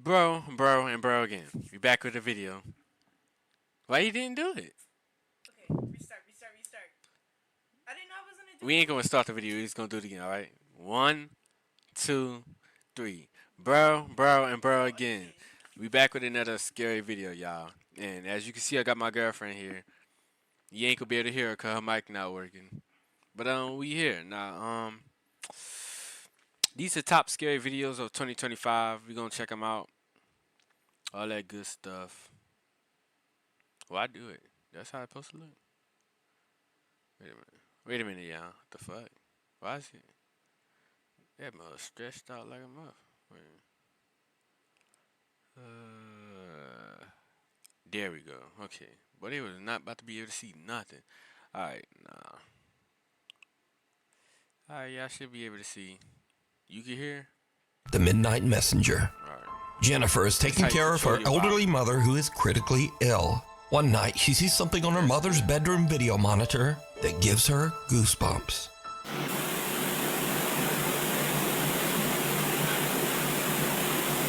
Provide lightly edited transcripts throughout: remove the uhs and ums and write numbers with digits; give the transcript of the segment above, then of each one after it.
Bro again. We back with the video. Why you didn't do it? Okay, restart. I didn't know I was gonna do We ain't it. gonna start the video. We just gonna do it again. All right. One, two, three. Bro again. Again. We back with another scary video, y'all. And as you can see, I got my girlfriend here. You ain't gonna be able to hear her cause her mic not working. But we here now. These are top scary videos of 2025. We gonna check them out. All that good stuff. Well, I do it. That's how it's supposed to look. Wait a minute, y'all. What the fuck? Why is it? That mother stretched out like a muff. Wait. There we go. Okay. But they was not about to be able to see nothing. Alright, nah. Alright, y'all should be able to see. You can hear? The Midnight Messenger. Alright. Jennifer is taking care of her elderly mother who is critically ill. One night, she sees something on her mother's bedroom video monitor that gives her goosebumps.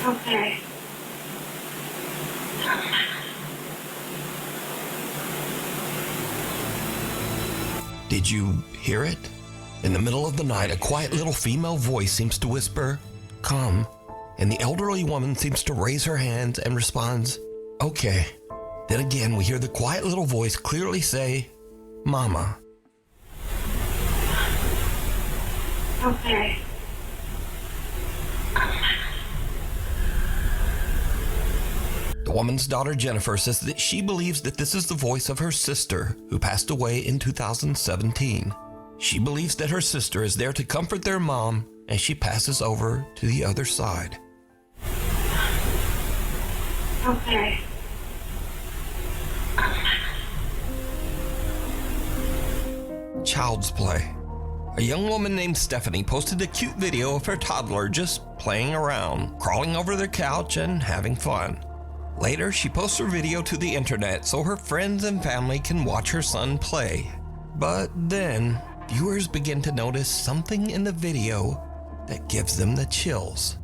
Okay. Did you hear it? In the middle of the night, a quiet little female voice seems to whisper, "Come," and the elderly woman seems to raise her hands and responds, "Okay." Then again, we hear the quiet little voice clearly say, "Mama." Okay. The woman's daughter Jennifer says that she believes that this is the voice of her sister who passed away in 2017. She believes that her sister is there to comfort their mom as she passes over to the other side. Okay. Child's play. A young woman named Stephanie posted a cute video of her toddler just playing around, crawling over their couch and having fun. Later, she posts her video to the internet so her friends and family can watch her son play. But then, viewers begin to notice something in the video that gives them the chills.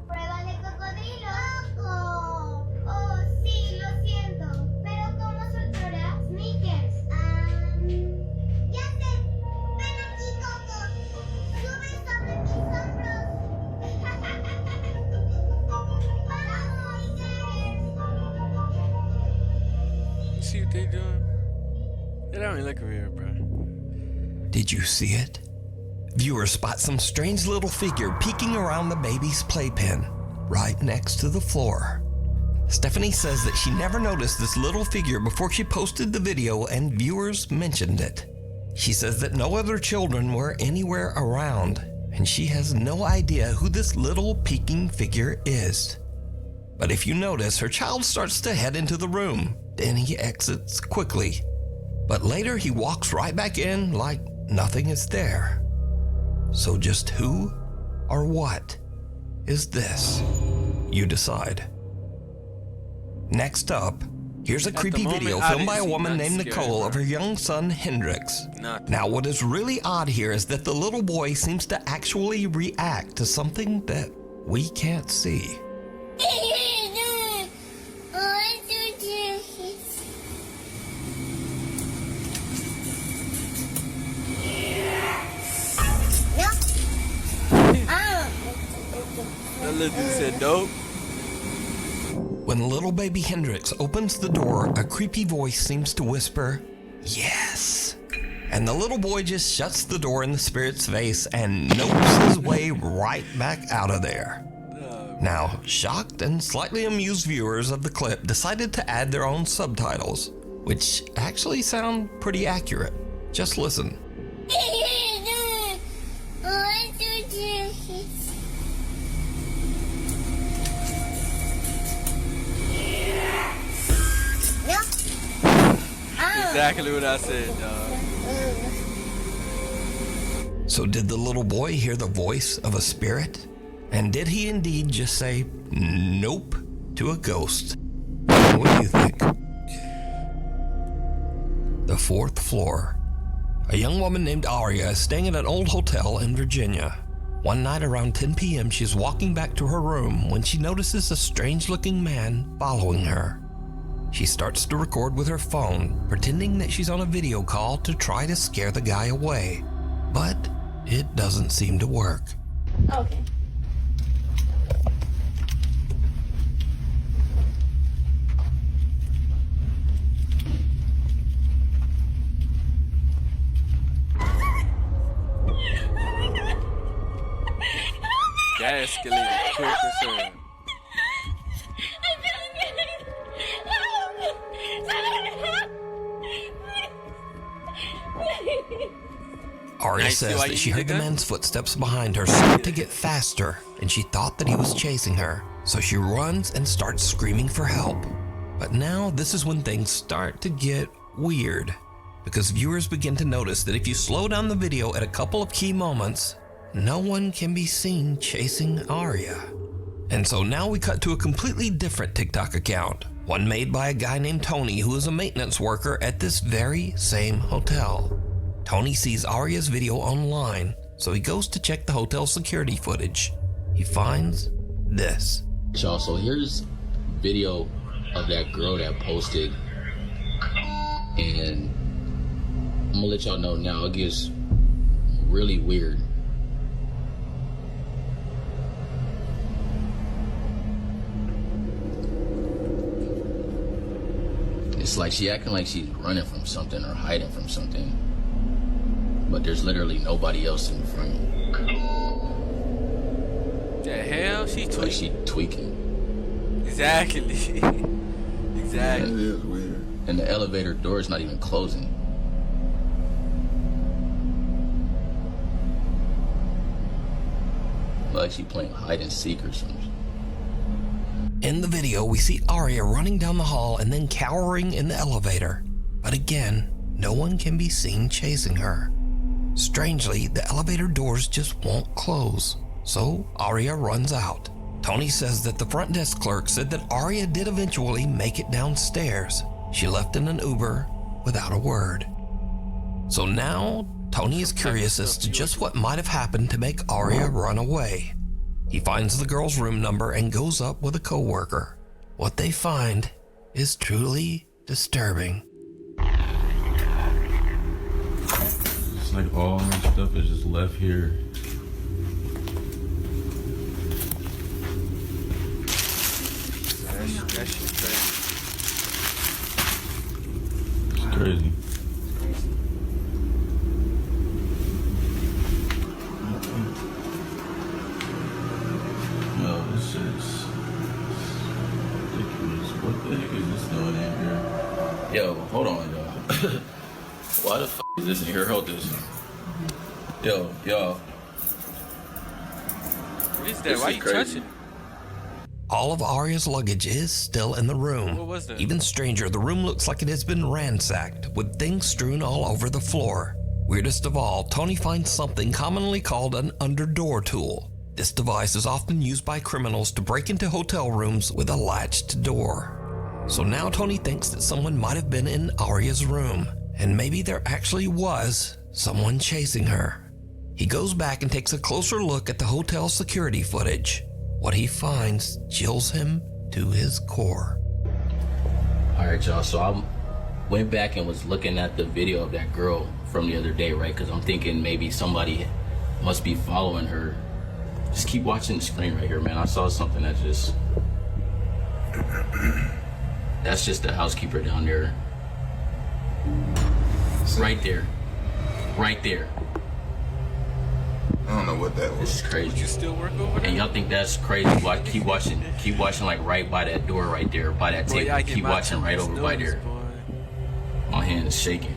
Prueba de cocodrilo. Oh, oh, sí, lo siento. Pero ¿cómo soltará Snickers? Ya sé. Ven aquí, Coco. Sube sobre mis hombros. You see what they doing? They don't even look real, bro. Did you see it? Viewers spot some strange little figure peeking around the baby's playpen, right next to the floor. Stephanie says that she never noticed this little figure before she posted the video and viewers mentioned it. She says that no other children were anywhere around, and she has no idea who this little peeking figure is. But if you notice, her child starts to head into the room, then he exits quickly. But later he walks right back in like nothing is there. So just who or what is this? You decide. Next up, here's a creepy video filmed by a woman named Nicole of her young son Hendrix. Now what is really odd here is that the little boy seems to actually react to something that we can't see. That little dude said dope. When little baby Hendrix opens the door, a creepy voice seems to whisper, "Yes." And the little boy just shuts the door in the spirit's face and nopes his way right back out of there. Now, shocked and slightly amused viewers of the clip decided to add their own subtitles, which actually sound pretty accurate. Just listen. Exactly what I said, dog. So did the little boy hear the voice of a spirit? And did he indeed just say nope to a ghost? What do you think? The fourth floor. A young woman named Aria is staying at an old hotel in Virginia. One night around 10 p.m., she's walking back to her room when she notices a strange-looking man following her. She starts to record with her phone, pretending that she's on a video call to try to scare the guy away. But it doesn't seem to work. Okay. That escalated quick as hell. Arya Nice, says why that you she need heard a the gun? man's footsteps behind her start to get faster, and she thought that he was chasing her. So she runs and starts screaming for help. But now this is when things start to get weird, because viewers begin to notice that if you slow down the video at a couple of key moments, no one can be seen chasing Arya. And so now we cut to a completely different TikTok account, one made by a guy named Tony who is a maintenance worker at this very same hotel. Tony sees Arya's video online, so he goes to check the hotel security footage. He finds this. Y'all, so here's video of that girl that posted, and I'm gonna let y'all know now, it gets really weird. It's like she acting like she's running from something or hiding from something, but there's literally nobody else in front. The hell? She Like tweaking. she tweaking. Exactly. That Exactly. is weird. And the elevator door is not even closing. Like she playing hide and seek or something. In the video, we see Arya running down the hall and then cowering in the elevator. But again, no one can be seen chasing her. Strangely, the elevator doors just won't close, so Arya runs out. Tony says that the front desk clerk said that Arya did eventually make it downstairs. She left in an Uber without a word. So now, Tony is curious as to just what might have happened to make Arya run away. He finds the girl's room number and goes up with a coworker. What they find is truly disturbing. It's like all my stuff is just left here. That shit crazy. It's crazy. Yo, this shit's ridiculous. What the heck is this doing in here? Yo, hold on, y'all. Why the f is this in here? Hold this. Yo, y'all. What is that? This Why is you crazy. touching? All of Arya's luggage is still in the room. What was that? Even stranger, the room looks like it has been ransacked, with things strewn all over the floor. Weirdest of all, Tony finds something commonly called an underdoor tool. This device is often used by criminals to break into hotel rooms with a latched door. So now Tony thinks that someone might have been in Arya's room, and maybe there actually was someone chasing her. He goes back and takes a closer look at the hotel security footage. What he finds chills him to his core. All right, y'all. So I went back and was looking at the video of that girl from the other day, right? Because I'm thinking maybe somebody must be following her. Just keep watching the screen right here, man. I saw something that just... That's just the housekeeper down there. Right there. Right there. I don't know what that This was. is crazy. You still work over there? And y'all think that's crazy? Keep watching like right by that door right there, by that Boy, table. I get Keep my watching right over by notice, there. boy. My hand is shaking.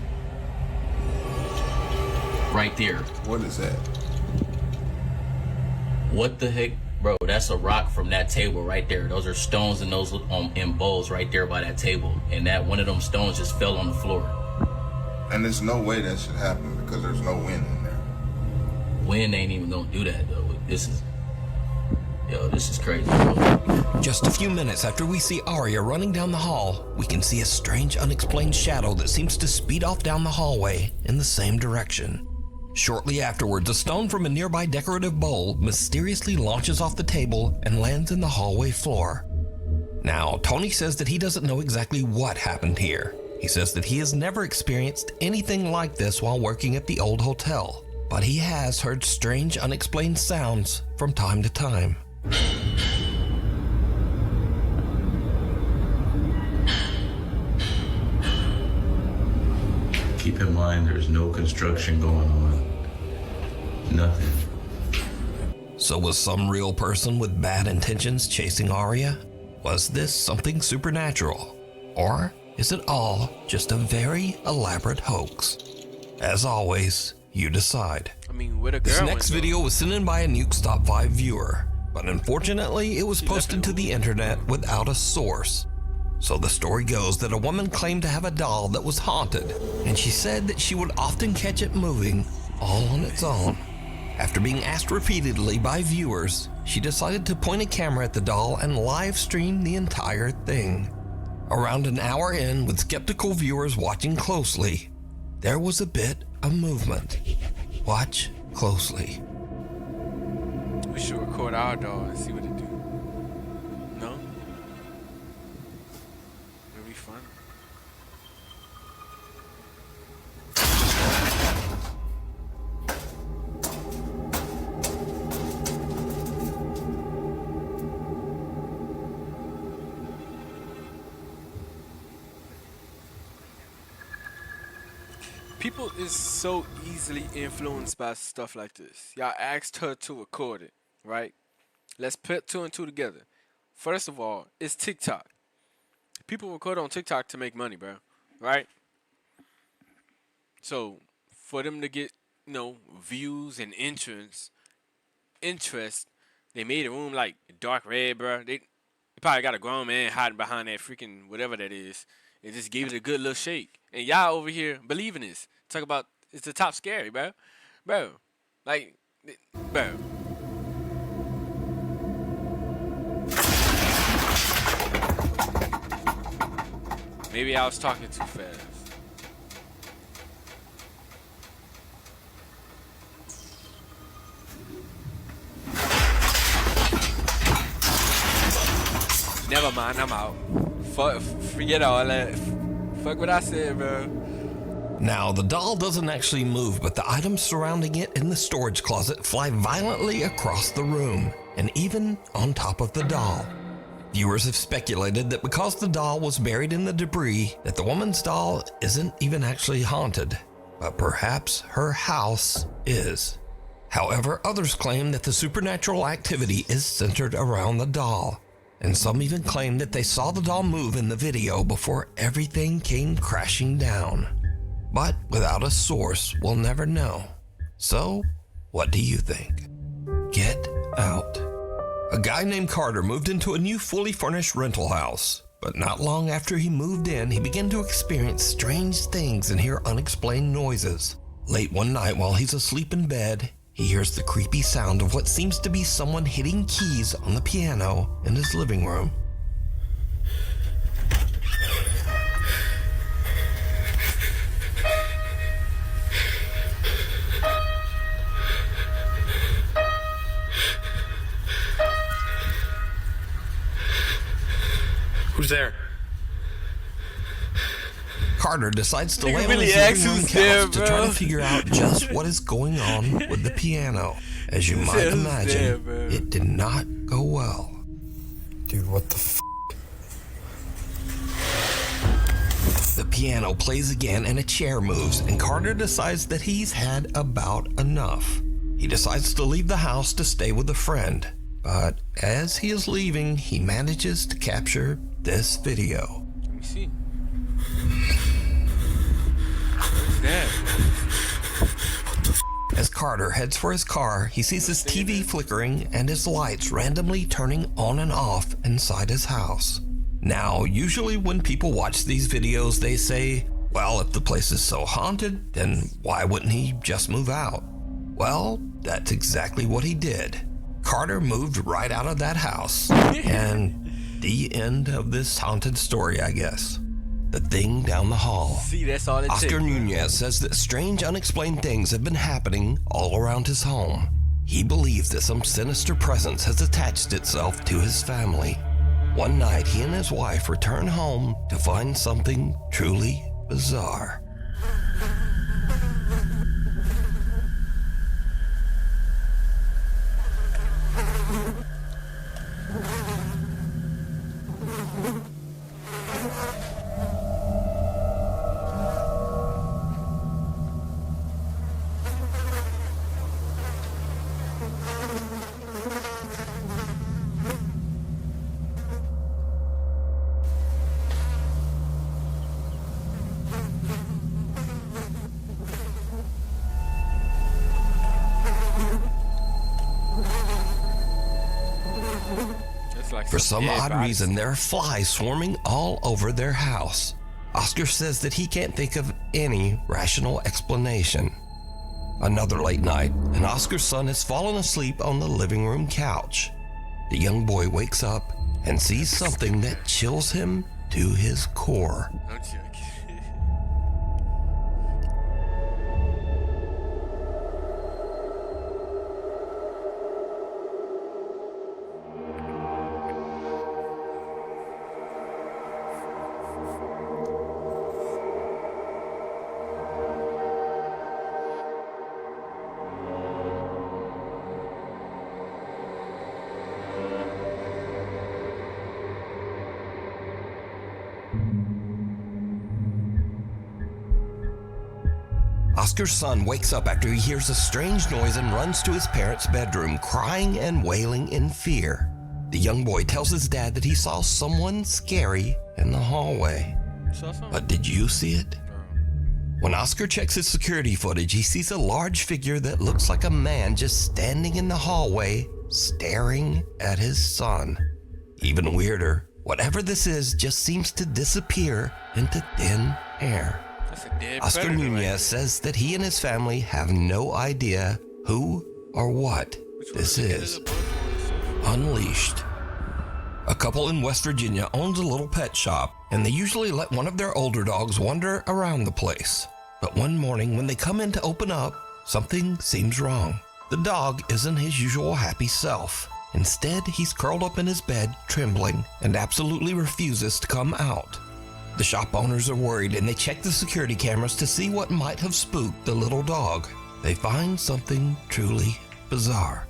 Right there. What is that? What the heck? Bro, that's a rock from that table right there. Those are stones and those in bowls right there by that table. And that one of them stones just fell on the floor. And there's no way that should happen because there's no wind in there. Wind ain't even gonna do that though. This is crazy, bro. Just a few minutes after we see Arya running down the hall, we can see a strange unexplained shadow that seems to speed off down the hallway in the same direction. Shortly afterwards, a stone from a nearby decorative bowl mysteriously launches off the table and lands in the hallway floor. Now, Tony says that he doesn't know exactly what happened here. He says that he has never experienced anything like this while working at the old hotel, but he has heard strange, unexplained sounds from time to time. Keep in mind, there's no construction going on. Nothing. So was some real person with bad intentions chasing Aria? Was this something supernatural? Or is it all just a very elaborate hoax? As always, you decide. I mean, where the girl This went, next though? video was sent in by a Nuke's Top 5 viewer, but unfortunately it was posted to the internet without a source. So the story goes that a woman claimed to have a doll that was haunted, and she said that she would often catch it moving all on its own. After being asked repeatedly by viewers, she decided to point a camera at the doll and live stream the entire thing. Around an hour in, with skeptical viewers watching closely, there was a bit of movement. Watch closely. We should record our doll and see what it do. No? It'll be fun. People is so easily influenced by stuff like this. Y'all asked her to record it, right? Let's put two and two together. First of all, it's TikTok. People record on TikTok to make money, bro. Right? So, for them to get, views and interest, they made a room like dark red, bro. They probably got a grown man hiding behind that freaking whatever that is. It just gave it a good little shake. And y'all over here believing this. Talk about it's the top scary, bro. Bro. Like, bro. Maybe I was talking too fast. Never mind, I'm out. Forget all that. Fuck what I said, bro. Now, the doll doesn't actually move, but the items surrounding it in the storage closet fly violently across the room, and even on top of the doll. Viewers have speculated that because the doll was buried in the debris, that the woman's doll isn't even actually haunted, but perhaps her house is. However, others claim that the supernatural activity is centered around the doll, and some even claim that they saw the doll move in the video before everything came crashing down. But without a source, we'll never know. So, what do you think? Get out. A guy named Carter moved into a new fully furnished rental house. But not long after he moved in, he began to experience strange things and hear unexplained noises. Late one night while he's asleep in bed, he hears the creepy sound of what seems to be someone hitting keys on the piano in his living room. Who's there? Carter decides to Nigga lay on really his asks living room who's couch there, to try bro. to figure out just what is going on with the piano. As you might said who's imagine, there, bro. it did not go well. Dude, what the f? The piano plays again and a chair moves, and Carter decides that he's had about enough. He decides to leave the house to stay with a friend, but as he is leaving, he manages to capture this video. Let me see. What's that? As Carter heads for his car, he sees his TV flickering and his lights randomly turning on and off inside his house. Now, usually when people watch these videos, they say, well, if the place is so haunted, then why wouldn't he just move out? Well, that's exactly what he did. Carter moved right out of that house. And the end of this haunted story, I guess. the thing down the hall. See, that's all it takes. Oscar Nunez says that strange, unexplained things have been happening all around his home. He believes that some sinister presence has attached itself to his family. One night, he and his wife return home to find something truly bizarre. It's like For some dead odd bodies. reason, there are flies swarming all over their house. Oscar says that he can't think of any rational explanation. Another late night, and Oscar's son has fallen asleep on the living room couch. The young boy wakes up and sees something that chills him to his core. I'm joking. Oscar's son wakes up after he hears a strange noise and runs to his parents' bedroom, crying and wailing in fear. The young boy tells his dad that he saw someone scary in the hallway. Saw something? But did you see it? When Oscar checks his security footage, he sees a large figure that looks like a man just standing in the hallway, staring at his son. Even weirder, whatever this is just seems to disappear into thin air. That's a dead Oscar predator right Nunez there. says that he and his family have no idea who or what this is. Unleashed. A couple in West Virginia owns a little pet shop, and they usually let one of their older dogs wander around the place. But one morning when they come in to open up, something seems wrong. The dog isn't his usual happy self. Instead, he's curled up in his bed, trembling, and absolutely refuses to come out. The shop owners are worried and they check the security cameras to see what might have spooked the little dog. They find something truly bizarre.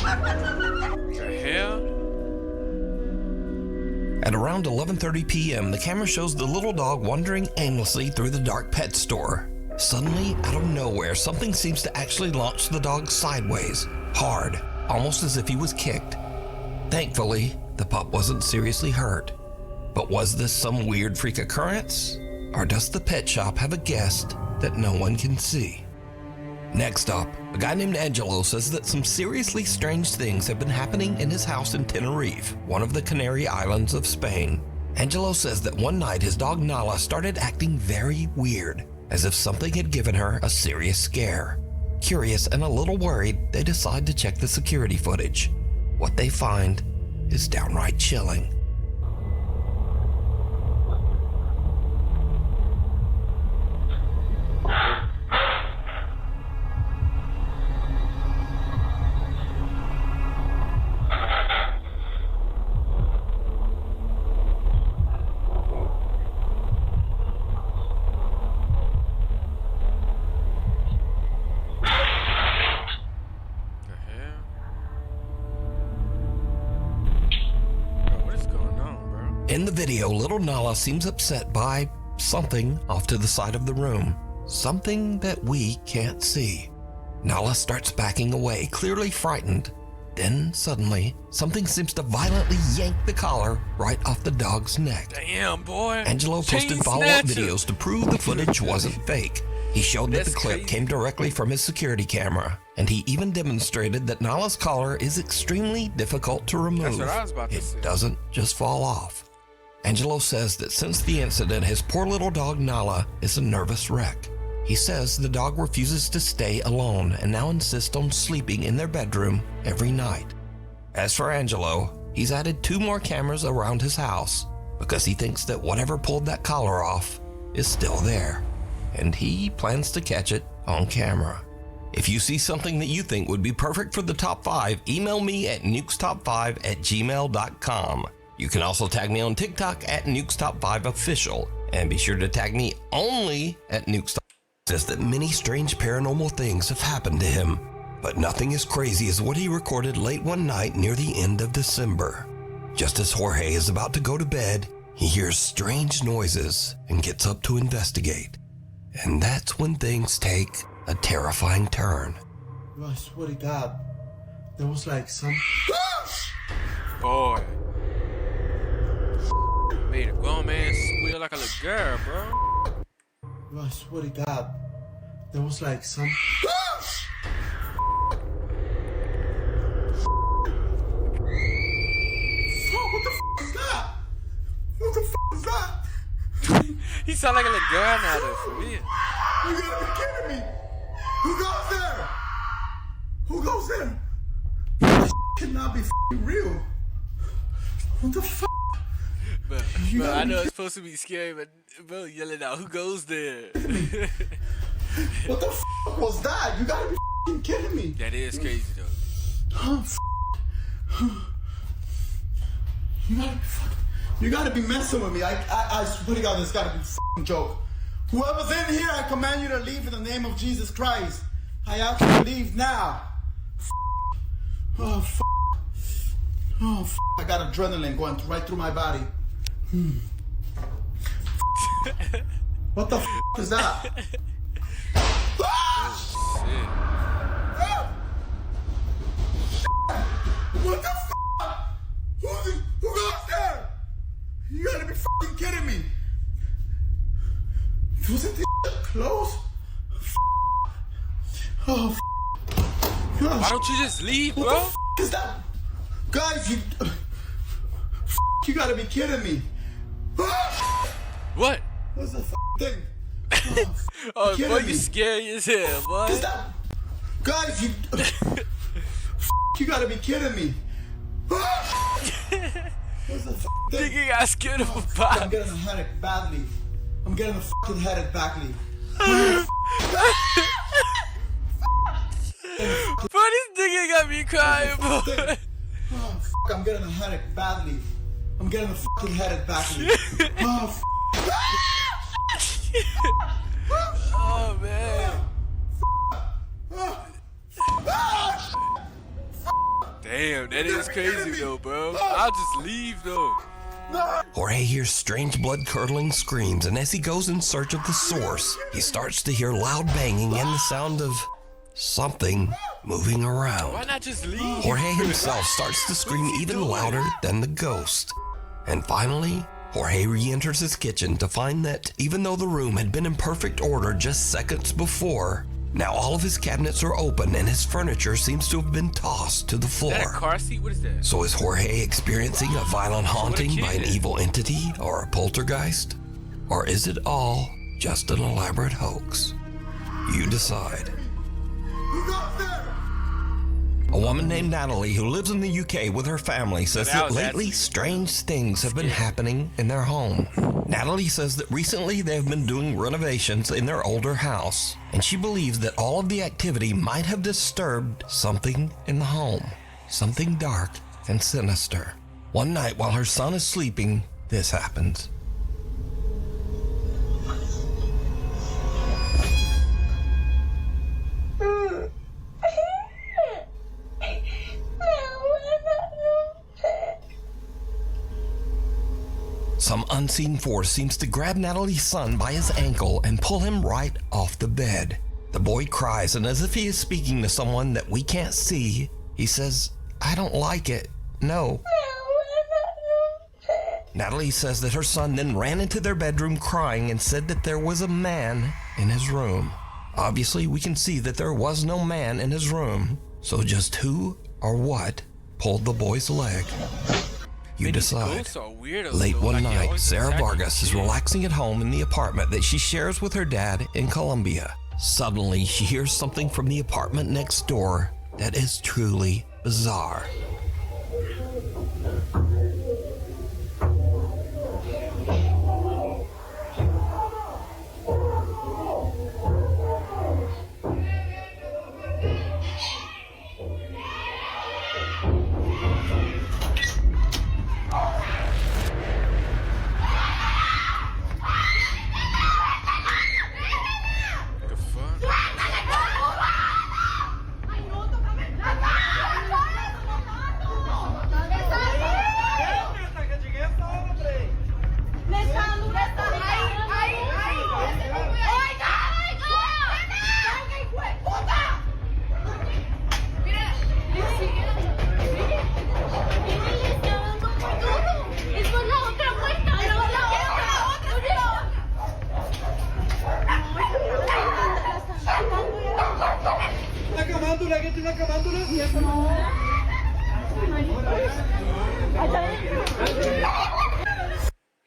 The hell? At around 11:30 p.m., the camera shows the little dog wandering aimlessly through the dark pet store. Suddenly, out of nowhere, something seems to actually launch the dog sideways, hard, almost as if he was kicked. Thankfully, the pup wasn't seriously hurt. But was this some weird freak occurrence? Or does the pet shop have a guest that no one can see? Next up, a guy named Angelo says that some seriously strange things have been happening in his house in Tenerife, one of the Canary Islands of Spain. Angelo says that one night his dog Nala started acting very weird, as if something had given her a serious scare. Curious and a little worried, they decide to check the security footage. What they find is downright chilling. The hell? Bro, what is going on, bro? In the video, little Nala seems upset by something off to the side of the room. Something that we can't see. Nala starts backing away, clearly frightened. Then, suddenly, something seems to violently yank the collar right off the dog's neck. Damn, boy. Angelo posted Chain follow-up snatcher. videos to prove the footage wasn't fake. He showed that That's the clip crazy. came directly from his security camera, and he even demonstrated that Nala's collar is extremely difficult to remove. That's what I was about to It say. doesn't just fall off. Angelo says that since the incident, his poor little dog Nala is a nervous wreck. He says the dog refuses to stay alone and now insists on sleeping in their bedroom every night. As for Angelo, he's added 2 more cameras around his house because he thinks that whatever pulled that collar off is still there, and he plans to catch it on camera. If you see something that you think would be perfect for the top 5, email me at nukestop5@gmail.com. You can also tag me on TikTok at nukestop5official, and be sure to tag me only at nukestop. Says that many strange paranormal things have happened to him, but nothing as crazy as what he recorded late one night near the end of December. Just as Jorge is about to go to bed, he hears strange noises and gets up to investigate. And that's when things take a terrifying turn. I swear to God, there was like some... Boy. Made a grown man squeal like a little girl, bro. I swear to God, there was like some... What the f*** is that? What the f*** is that? He sound like a little girl now, though, for real. You gotta be kidding me! Who goes there? Who goes there? This cannot be f***ing real. What the f***? But I know it's supposed to be scary, but bro, yelling out, who goes there? What the f*** was that? You gotta be f***ing kidding me. That is crazy, though. Oh, f***. You gotta be messing with me. I swear to God, this gotta be a f***ing joke. Whoever's in here, I command you to leave in the name of Jesus Christ. I ask you to leave now. Oh, f***. Oh, f***. I got adrenaline going right through my body. What the f*** is that? What the f***? Who goes there? You gotta be f***ing kidding me. Wasn't this close? Oh, f***. Why don't you just leave, bro? What the f*** is that? Guys, you gotta be kidding me. What? What's the f*** thing? Oh, boy, kidding you me. scary as hell, boy. Is that? Guys, you gotta be kidding me. What's the f*** thing? Think you got scared of a I'm pop. getting a headache badly. I'm getting a f***ing headache badly. Bro, this nigga got me crying, boy. Oh, f***, I'm getting a headache badly. I'm getting a f***ing headache badly. Oh, f***. Oh, man. Damn, that is crazy, though, bro. I'll just leave, though. Jorge hears strange blood-curdling screams, and as he goes in search of the source, he starts to hear loud banging and the sound of something moving around. Why not just leave? Jorge himself starts to scream even louder than the ghost. And finally, Jorge re-enters his kitchen to find that even though the room had been in perfect order just seconds before, now all of his cabinets are open and his furniture seems to have been tossed to the Is that a floor. car seat? What is that? So is Jorge experiencing a violent haunting by an kid. evil entity or a poltergeist? Or is it all just an elaborate hoax? You decide. Who goes there? A woman named Natalie who lives in the UK with her family says that lately strange things have been happening in their home. Natalie says that recently they have been doing renovations in their older house, and she believes that all of the activity might have disturbed something in the home, something dark and sinister. One night while her son is sleeping, this happens. Some unseen force seems to grab Natalie's son by his ankle and pull him right off the bed. The boy cries, and as if he is speaking to someone that we can't see, he says, "I don't like it. No." Natalie says that her son then ran into their bedroom crying and said that there was a man in his room. Obviously, we can see that there was no man in his room, so just who or what pulled the boy's leg? You decide. Ghosts are weirdos, Late though. one Like, they night, always Sarah attack you. Vargas is relaxing at home in the apartment that she shares with her dad in Colombia. Suddenly, she hears something from the apartment next door that is truly bizarre.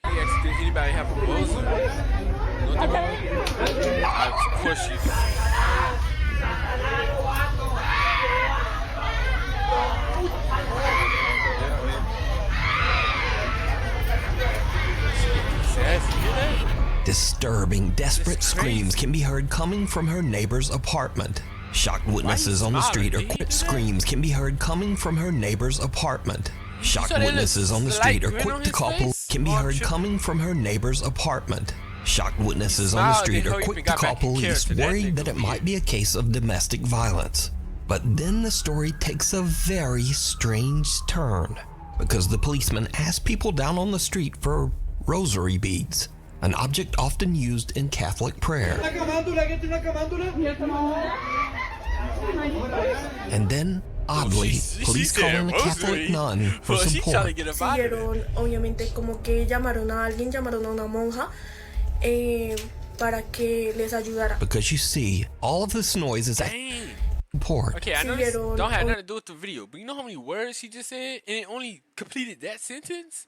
He asked, did anybody have a rosary? You know what that means? Of course you do. Sassy, you hear that? Disturbing, desperate It's crazy. screams can be heard coming from her neighbor's apartment. Shocked witnesses on the street or smiling? Did he quick do that? screams can be heard coming from her neighbor's apartment. Shocked saw that witnesses on the little street or slight grin quick on to his call face? police can be Oh, I'm heard tripping. coming from her neighbor's apartment. Shocked witnesses on the smiled, street didn't are know he quick even to got call back in police, character. That worried nigga that it weird. might be a case of domestic violence. But then the story takes a very strange turn, because the policeman asked people down on the street for rosary beads, an object often used in Catholic prayer. And then, oddly, She police said call in a rosary. Catholic nun for Well, she trying to support. get up out of there. Siguieron, obviamente, como que llamaron a alguien, llamaron a una monja para que les ayudara. Because you see, all of this noise is at Dang. support. Okay, I know this Siguieron- don't have nothing to do with the video, but you know how many words he just said and it only completed that sentence?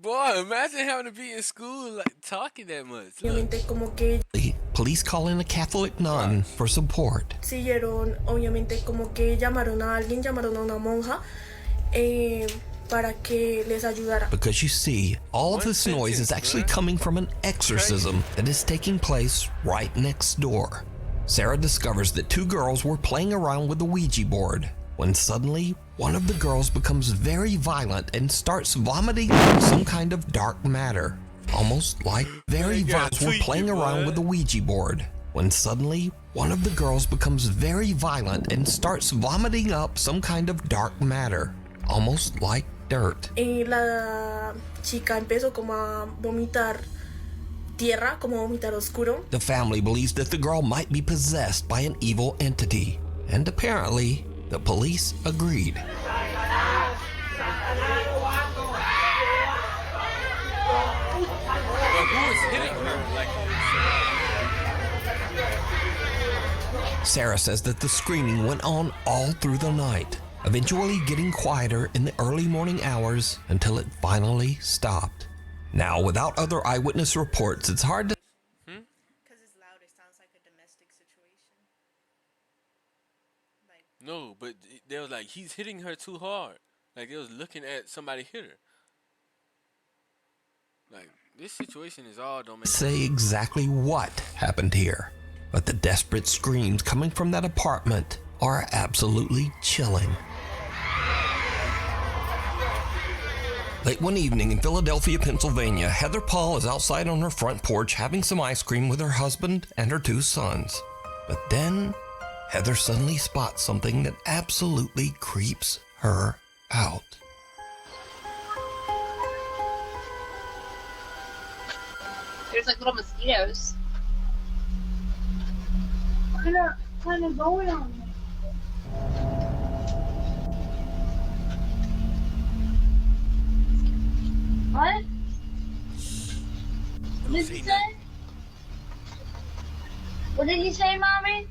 Boy, imagine having to be in school like talking that much. Look. Obviamente, como que Police call in a Catholic nun for support. siguieron, obviamente, como que llamaron a alguien, llamaron a una monja para que les ayudara. Because you see, all of One this noise is sentence, actually bruh. coming from an exorcism that is taking place right next door. Sarah discovers that two girls were playing around with the Ouija board when suddenly one of the girls becomes very violent and starts vomiting out some kind of dark matter. Almost like very you violent gotta were tweak playing it, around bud. with the Ouija board when suddenly one of the girls becomes very violent and starts vomiting up some kind of dark matter, almost like dirt. La chica empezó como a vomitar tierra, como a vomitar oscuro. The family believes that the girl might be possessed by an evil entity, and apparently, the police agreed. But who is hitting her like Sarah says that the screaming went on all through the night, eventually getting quieter in the early morning hours until it finally stopped. Now, without other eyewitness reports, it's hard to Because it's loud, it sounds like a domestic situation. Like, No, but they was like, he's hitting her too hard. Like they was looking at somebody hit her. Like this situation is all don't make say exactly what happened here, but the desperate screams coming from that apartment are absolutely chilling. Late one evening in Philadelphia, Pennsylvania, Heather Paul is outside on her front porch having some ice cream with her husband and her two sons. But then, Heather suddenly spots something that absolutely creeps her out. There's like little mosquitoes. Kind of going on here. What? What did you say? What did you say, Mommy?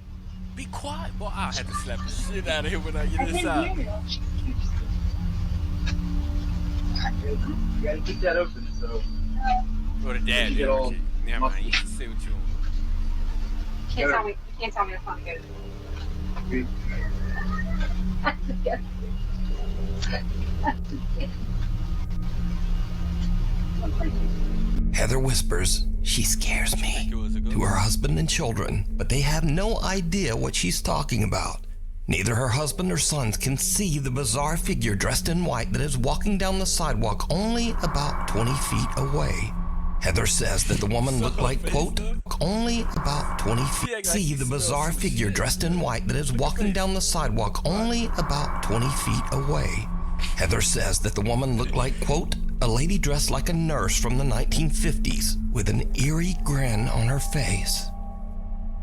Be quiet, boy. I'll have to slap the shit out of him when I get I inside. didn't hear you. You gotta keep that open, so. Or the dad. You get all Never mind. You can say what you want. Can't tell me. Can't tell me it's not good. Heather whispers, "She scares me," to her husband and children, but they have no idea what she's talking about. Neither her husband or sons can see the bizarre figure dressed in white that is walking down the sidewalk only about 20 feet away. Heather says that the woman looked like, quote, only about 20 feet. See the bizarre figure dressed in white that is walking down the sidewalk only about 20 feet away. Heather says that the woman looked like, quote, a lady dressed like a nurse from the 1950s with an eerie grin on her face.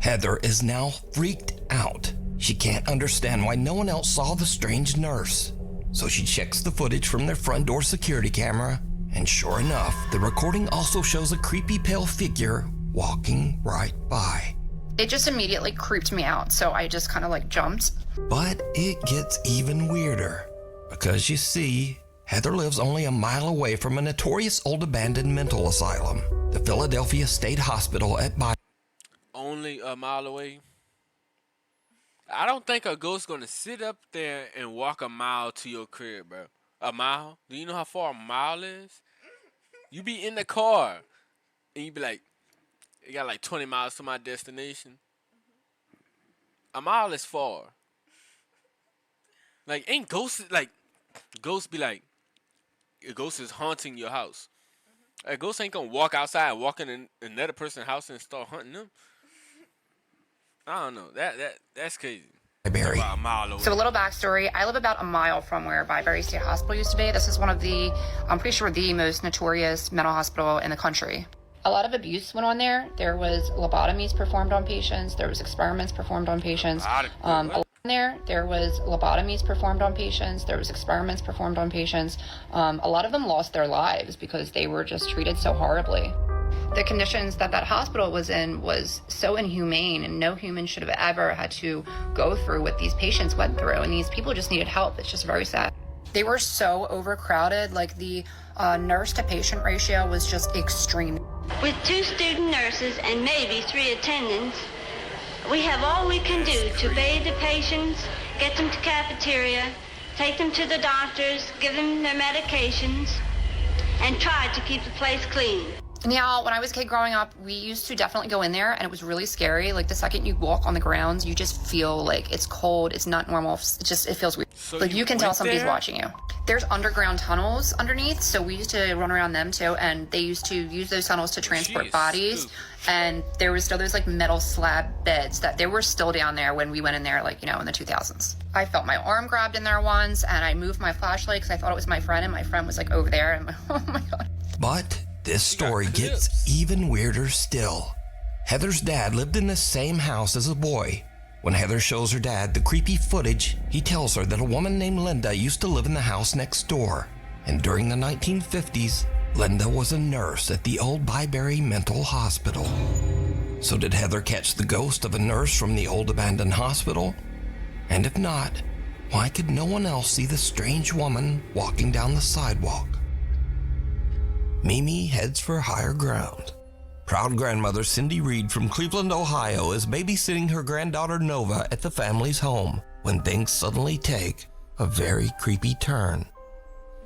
Heather is now freaked out. She can't understand why no one else saw the strange nurse. So she checks the footage from their front door security camera, and sure enough, the recording also shows a creepy pale figure walking right by. It just immediately creeped me out, so I just kind of like jumped. But it gets even weirder because you see, Heather lives only a mile away from a notorious old abandoned mental asylum, the Philadelphia State Hospital at By. Only a mile away. I don't think a ghost gonna sit up there and walk a mile to your crib, bro. A mile? Do you know how far a mile is? You be in the car and you be like, it got like 20 miles to my destination. A mile is far. Like, ain't ghosts, like, ghosts be like, a ghost is haunting your house. A ghost ain't gonna walk outside and walk in another person's house and start hunting them. I don't know. That's crazy. Byberry. About a mile away. So a little backstory, I live about a mile from where Byberry State Hospital used to be. This is one of the, I'm pretty sure, the most notorious mental hospital in the country. A lot of abuse went on there. There was lobotomies performed on patients. There was experiments performed on patients. There was lobotomies performed on patients. There was experiments performed on patients. A lot of them lost their lives because they were just treated so horribly. The conditions that hospital was in was so inhumane, and no human should have ever had to go through what these patients went through, and these people just needed help. It's just very sad. They were so overcrowded, like the nurse to patient ratio was just extreme. With 2 student nurses and maybe 3 attendants, we have all we can do to bathe the patients, get them to cafeteria, take them to the doctors, give them their medications, and try to keep the place clean. Now, when I was a kid growing up, we used to definitely go in there, and it was really scary. Like, the second you walk on the grounds, you just feel like it's cold, it's not normal, it feels weird. So like, you can tell somebody's there? watching you. There's underground tunnels underneath, so we used to run around them too, and they used to use those tunnels to transport bodies. And there was still those like metal slab beds that they were still down there when we went in there, like, you know, in the 2000s. I felt my arm grabbed in there once, and I moved my flashlight because I thought it was my friend, and my friend was like over there, and I'm like, oh my God. But this story gets even weirder still. Heather's dad lived in the same house as a boy. When Heather shows her dad the creepy footage, he tells her that a woman named Linda used to live in the house next door. And during the 1950s, Linda was a nurse at the old Byberry Mental Hospital. So did Heather catch the ghost of a nurse from the old abandoned hospital? And if not, why could no one else see the strange woman walking down the sidewalk? Mimi heads for higher ground. Proud grandmother Cindy Reed from Cleveland, Ohio is babysitting her granddaughter Nova at the family's home when things suddenly take a very creepy turn.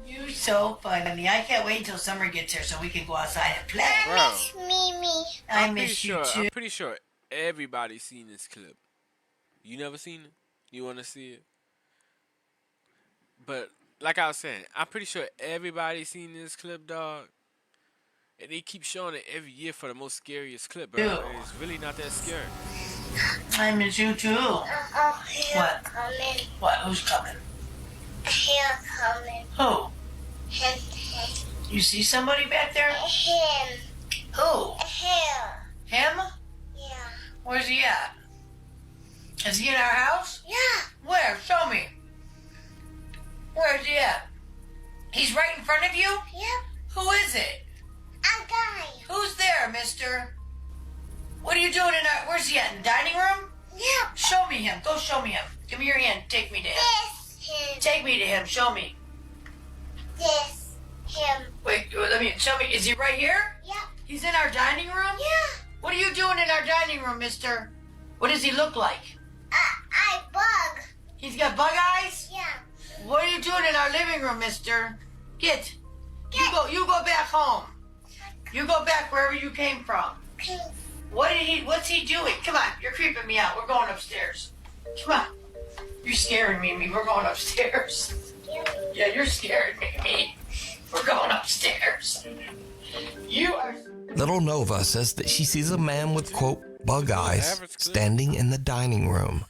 You're so funny. I can't wait until summer gets here so we can go outside and play. I miss Mimi. I miss you too. I'm pretty sure everybody's seen this clip. You never seen it? You want to see it? But like I was saying, I'm pretty sure everybody's seen this clip, dog. And they keep showing it every year for the most scariest clip, bro. And it's really not that scary. I miss you too. What? Coming. What? Who's coming? Him coming. Who? Him. You see somebody back there? Him. Who? Him. Him? Yeah. Where's he at? Is he in our house? Yeah. Where? Show me. Where's he at? He's right in front of you? Yep. Who is it? A guy. Who's there, mister? What are you doing in our... Where's he at? In the dining room? Yep. Show me him. Go show me him. Give me your hand. Take me to him. This him. Take me to him. Show me. This him. Wait, let me... Show me. Is he right here? Yep. He's in our dining room? Yeah. What are you doing in our dining room, mister? What does he look like? I bug. He's got bug eyes? Yeah. What are you doing in our living room, mister? Get. You go back home. You go back wherever you came from. Okay. What's he doing? Come on, you're creeping me out. We're going upstairs. Come on. You're scaring me, We're going upstairs. Yeah, you're scaring me. We're going upstairs. You are... Little Nova says that she sees a man with, quote, bug eyes standing in the dining room.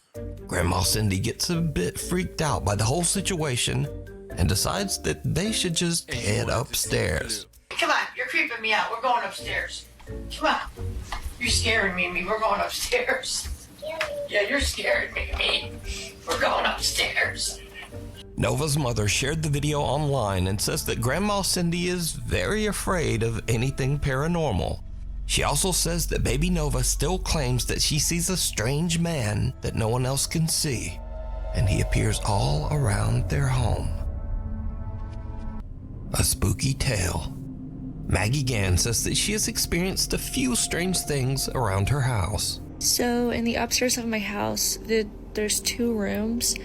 Grandma Cindy gets a bit freaked out by the whole situation and decides that they should just head upstairs. Come on, you're creeping me out. We're going upstairs. Come on. You're scaring me. We're going upstairs. Yeah, you're scaring me. We're going upstairs. Nova's mother shared the video online and says that Grandma Cindy is very afraid of anything paranormal. She also says that baby Nova still claims that she sees a strange man that no one else can see, and he appears all around their home. A spooky tale. Maggie Gann says that she has experienced a few strange things around her house. So in the upstairs of my house, there's 2 rooms.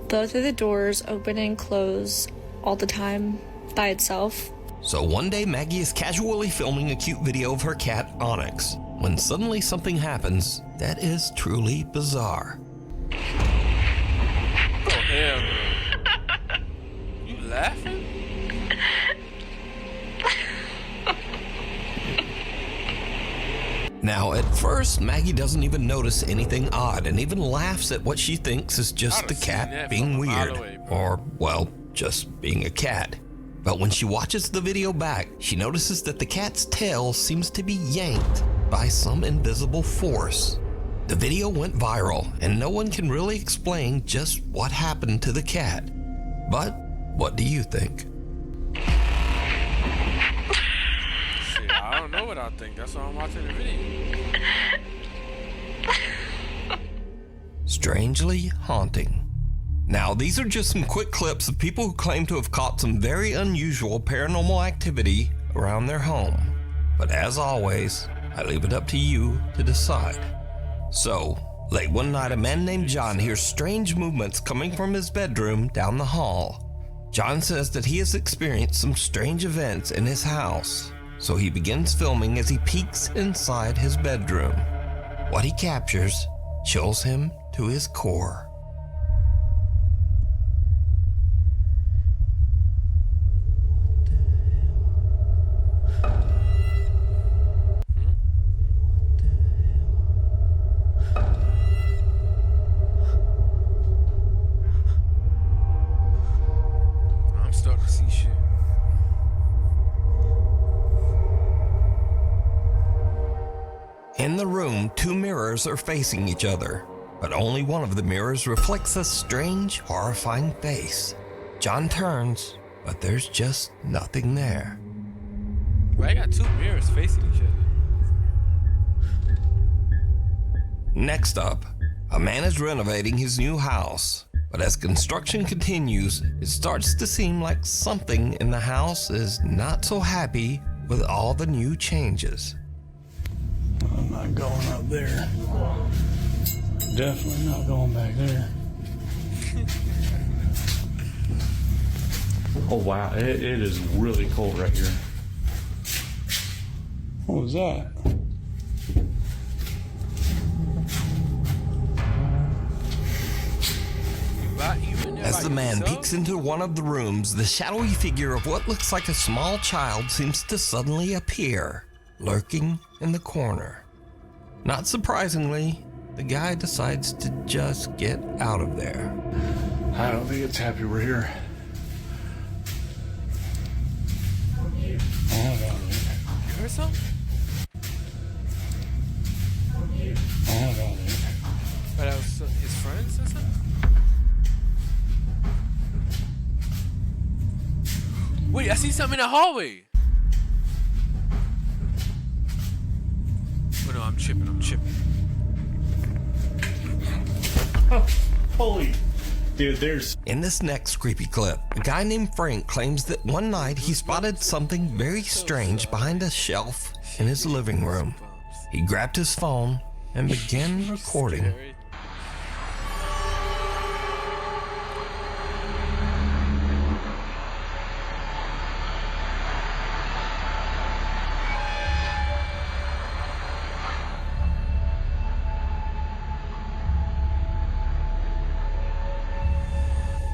Both of the doors open and close all the time by itself. So one day Maggie is casually filming a cute video of her cat Onyx, when suddenly something happens that is truly bizarre. Oh hell no. You laughing? Now, at first, Maggie doesn't even notice anything odd and even laughs at what she thinks is just the cat being weird, or, well, just being a cat. But when she watches the video back, she notices that the cat's tail seems to be yanked by some invisible force. The video went viral, and no one can really explain just what happened to the cat. But what do you think? I don't know what I think. That's why I'm watching the video. Strangely haunting. Now, these are just some quick clips of people who claim to have caught some very unusual paranormal activity around their home. But as always, I leave it up to you to decide. So, late one night, a man named John hears strange movements coming from his bedroom down the hall. John says that he has experienced some strange events in his house, so he begins filming as he peeks inside his bedroom. What he captures chills him to his core. I'm starting to see shit. In the room, 2 mirrors are facing each other, but only one of the mirrors reflects a strange, horrifying face. John turns, but there's just nothing there. Well, I got 2 mirrors facing each other. Next up, a man is renovating his new house, but as construction continues, it starts to seem like something in the house is not so happy with all the new changes. I'm not going up there. Definitely not going back there. Oh wow, it is really cold right here. What was that? As the man peeks into one of the rooms, the shadowy figure of what looks like a small child seems to suddenly appear, lurking in the corner. Not surprisingly, the guy decides to just get out of there. I don't think it's happy we're here. You heard something? But that was his friends or something? Wait, I see something in the hallway. Oh no, I'm tripping. Oh, holy. Dude, there's... In this next creepy clip, a guy named Frank claims that one night he spotted something very strange behind a shelf in his living room. He grabbed his phone and began recording.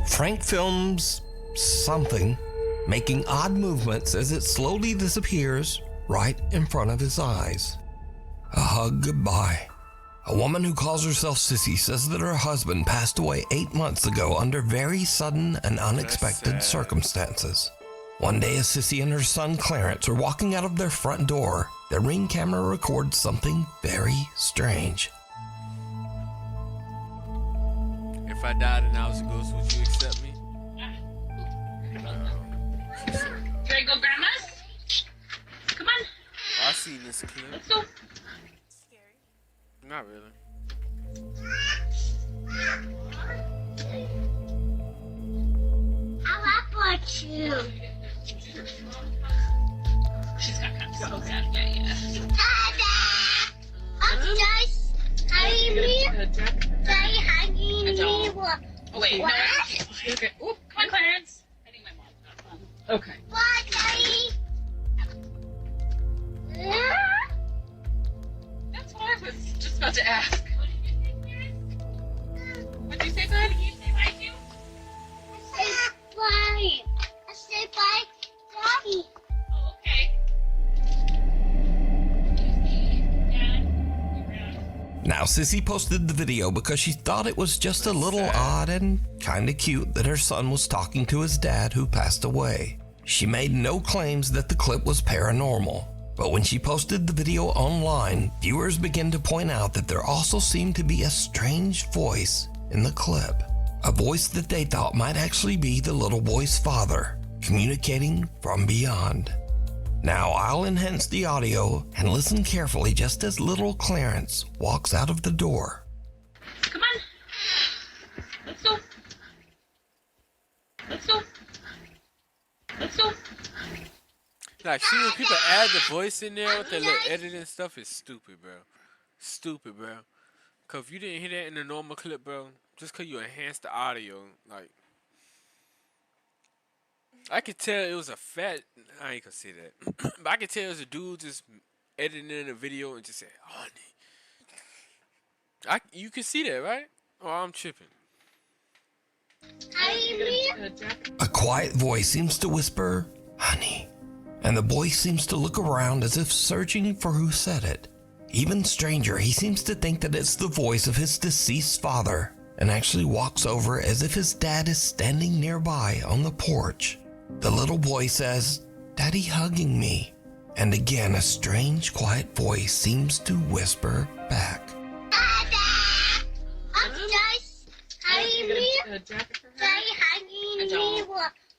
Frank films something, making odd movements as it slowly disappears right in front of his eyes. A hug goodbye. A woman who calls herself Sissy says that her husband passed away 8 months ago under very sudden and unexpected circumstances. One day, as Sissy and her son Clarence are walking out of their front door, their Ring camera records something very strange. If I died and I was a ghost, would you accept me? Can I go, Grandma? Come on. I seen this clip. So Not really. How about you? she's got kind of so bad. Yeah. Upstairs, hurry me. Daddy hugging me. Oh wait, no. Okay. Oop, come on, Clarence. I think my mom's got fun. Okay. What, Daddy? That's what I was just about to ask. What did you say, bud? Can you say bye to? Say bye. Say bye, Daddy. Oh, okay. Now, Sissy posted the video because she thought it was just a little odd and kinda cute that her son was talking to his dad who passed away. She made no claims that the clip was paranormal, but when she posted the video online, viewers began to point out that there also seemed to be a strange voice in the clip. A voice that they thought might actually be the little boy's father, communicating from beyond. Now I'll enhance the audio and listen carefully just as little Clarence walks out of the door. Come on. Let's go. Let's go. Let's go. Like, see when people add the voice in there with the little editing stuff, it's stupid, bro. Stupid, bro. Cause if you didn't hear that in the normal clip, bro, just cause you enhanced the audio, like, I could tell it was a fat. I ain't gonna say that, but I could tell it was a dude just editing in a video and just said, "Honey." You can see that, right? Oh, I'm tripping. A quiet voice seems to whisper, "Honey," and the boy seems to look around as if searching for who said it. Even stranger, he seems to think that it's the voice of his deceased father and actually walks over as if his dad is standing nearby on the porch. The little boy says, "Daddy hugging me," and again a strange quiet voice seems to whisper back. Upstairs, hurry me. Daddy hugging me.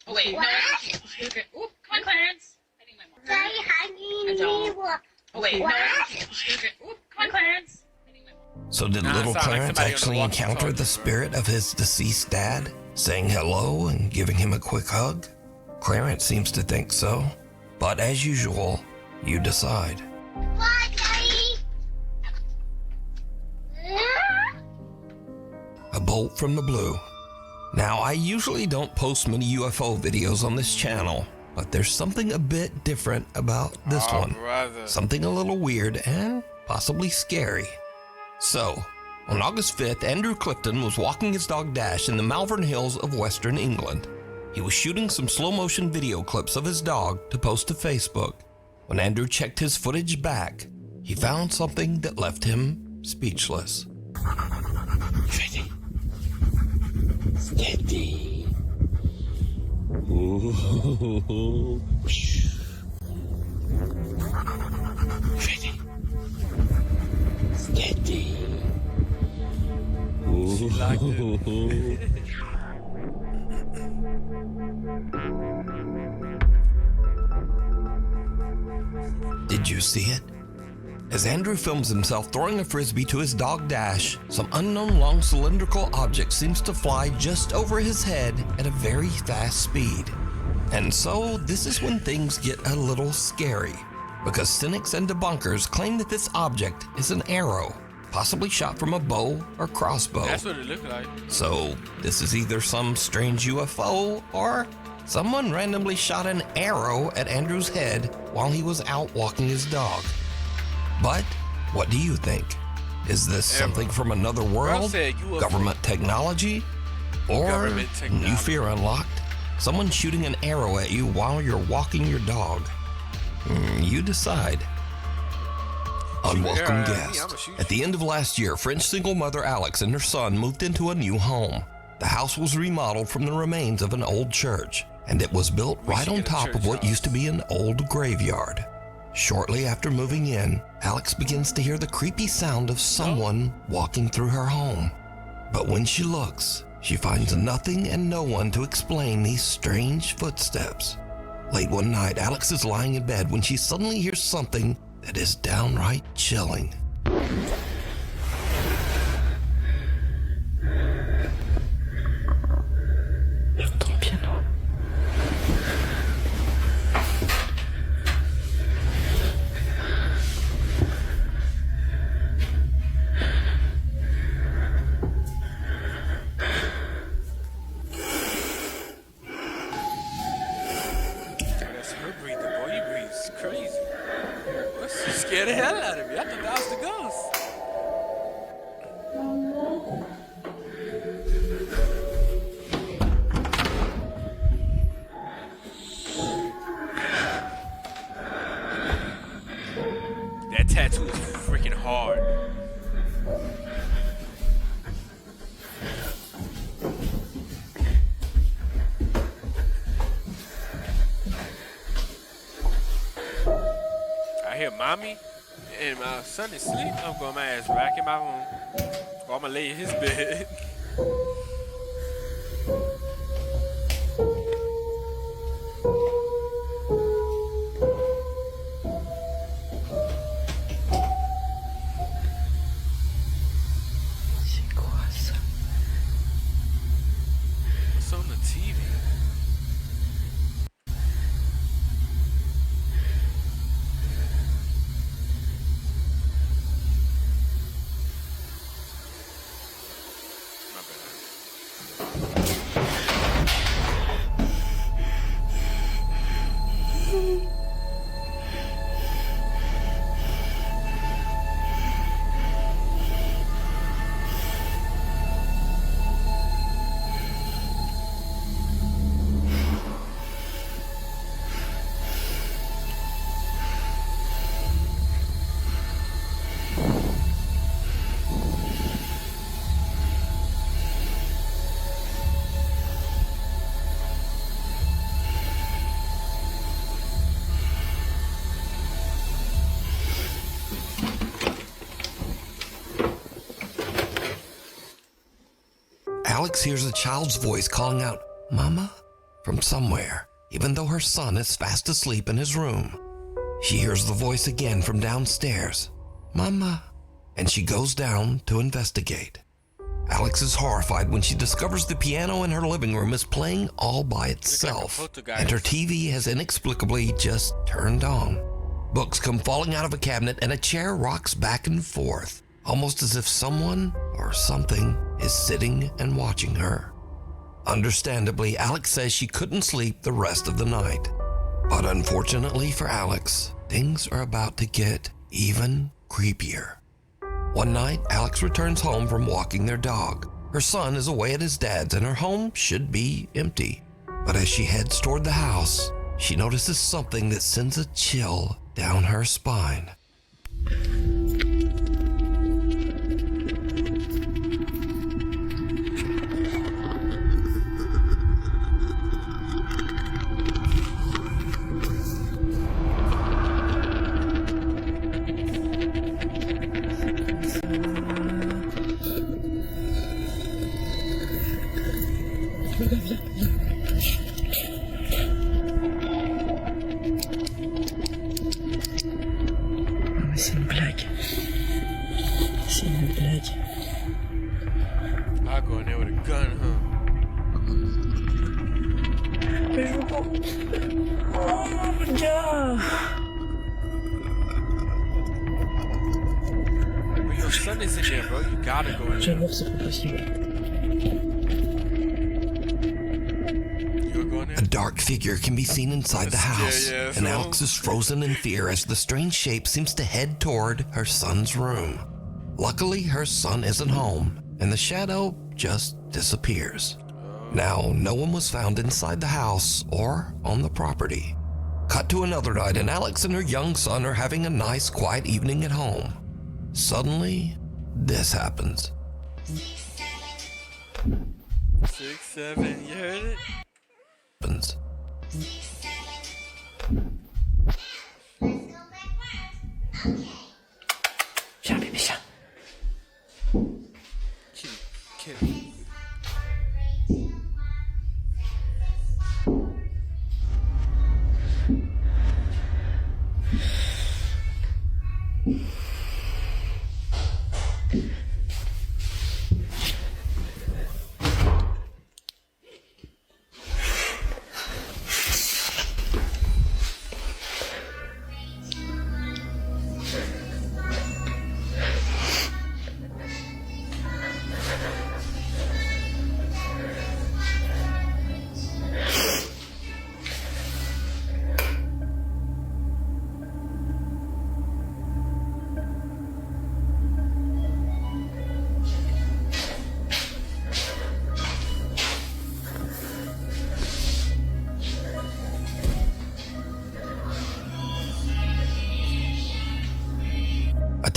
Oh wait, no. Okay. Oop, come on, Clarence. I think my mom's got Daddy hugging me. Oh wait, no. Okay. Oop, come on, Clarence. I think my mom's So did little it sound like Clarence somebody on the actually encounter walkie-talkie. the spirit of his deceased dad, saying hello and giving him a quick hug? Clarence seems to think so, but as usual, you decide. What, Daddy? A bolt from the blue. Now, I usually don't post many UFO videos on this channel, but there's something a bit different about this one. Brother. Something a little weird and possibly scary. So, on August 5th, Andrew Clifton was walking his dog Dash in the Malvern Hills of Western England. He was shooting some slow-motion video clips of his dog to post to Facebook. When Andrew checked his footage back, he found something that left him speechless. Steady. Steady. Ooh. Steady. Steady. Ooh. Did you see it? As Andrew films himself throwing a frisbee to his dog Dash, some unknown long cylindrical object seems to fly just over his head at a very fast speed. And so this is when things get a little scary, because cynics and debunkers claim that this object is an arrow, possibly shot from a bow or crossbow. That's what it looked like. So this is either some strange UFO or someone randomly shot an arrow at Andrew's head while he was out walking his dog. But what do you think? Is this something from another world? said UFO. Government technology? Or Government technology. new fear unlocked? Someone shooting an arrow at you while you're walking your dog? You decide. Unwelcome I'ma guest. shoot At the end of last year, French single mother Alex and her son moved into a new home. The house was remodeled from the remains of an old church, and it was built right should on get a top of church what house. used to be an old graveyard. Shortly after moving in, Alex begins to hear the creepy sound of someone walking through her home. But when she looks, she finds nothing and no one to explain these strange footsteps. Late one night, Alex is lying in bed when she suddenly hears something that is downright chilling. That's her breathing, boy. You breathe crazy. She scared the hell out of me. I thought that was the ghost. That tattoo is freaking hard. I hear mommy and my son is asleep. I'm going my ass back in my room. Or I'm gonna lay in his bed. What's on the TV? My bad. Alex hears a child's voice calling out, "Mama?" from somewhere, even though her son is fast asleep in his room. She hears the voice again from downstairs, "Mama," and she goes down to investigate. Alex is horrified when she discovers the piano in her living room is playing all by itself, and her TV has inexplicably just turned on. Books come falling out of a cabinet, and a chair rocks back and forth, almost as if someone or something is sitting and watching her. Understandably, Alex says she couldn't sleep the rest of the night. But unfortunately for Alex, things are about to get even creepier. One night, Alex returns home from walking their dog. Her son is away at his dad's and her home should be empty. But as she heads toward the house, she notices something that sends a chill down her spine. C'est une blague. C'est une blague. I go in there with a gun, huh? Mais je veux pas. Oh mon Dieu. But your son is in there, bro. You gotta go in there. J'adore, c'est pas possible. A dark figure can be seen inside the house, and Alex is frozen in fear as the strange shape seems to head toward her son's room. Luckily, her son isn't home, and the shadow just disappears. Now, no one was found inside the house or on the property. Cut to another night, and Alex and her young son are having a nice, quiet evening at home. Suddenly, this happens. 6, 7, you heard it? Viens, bébé, viens.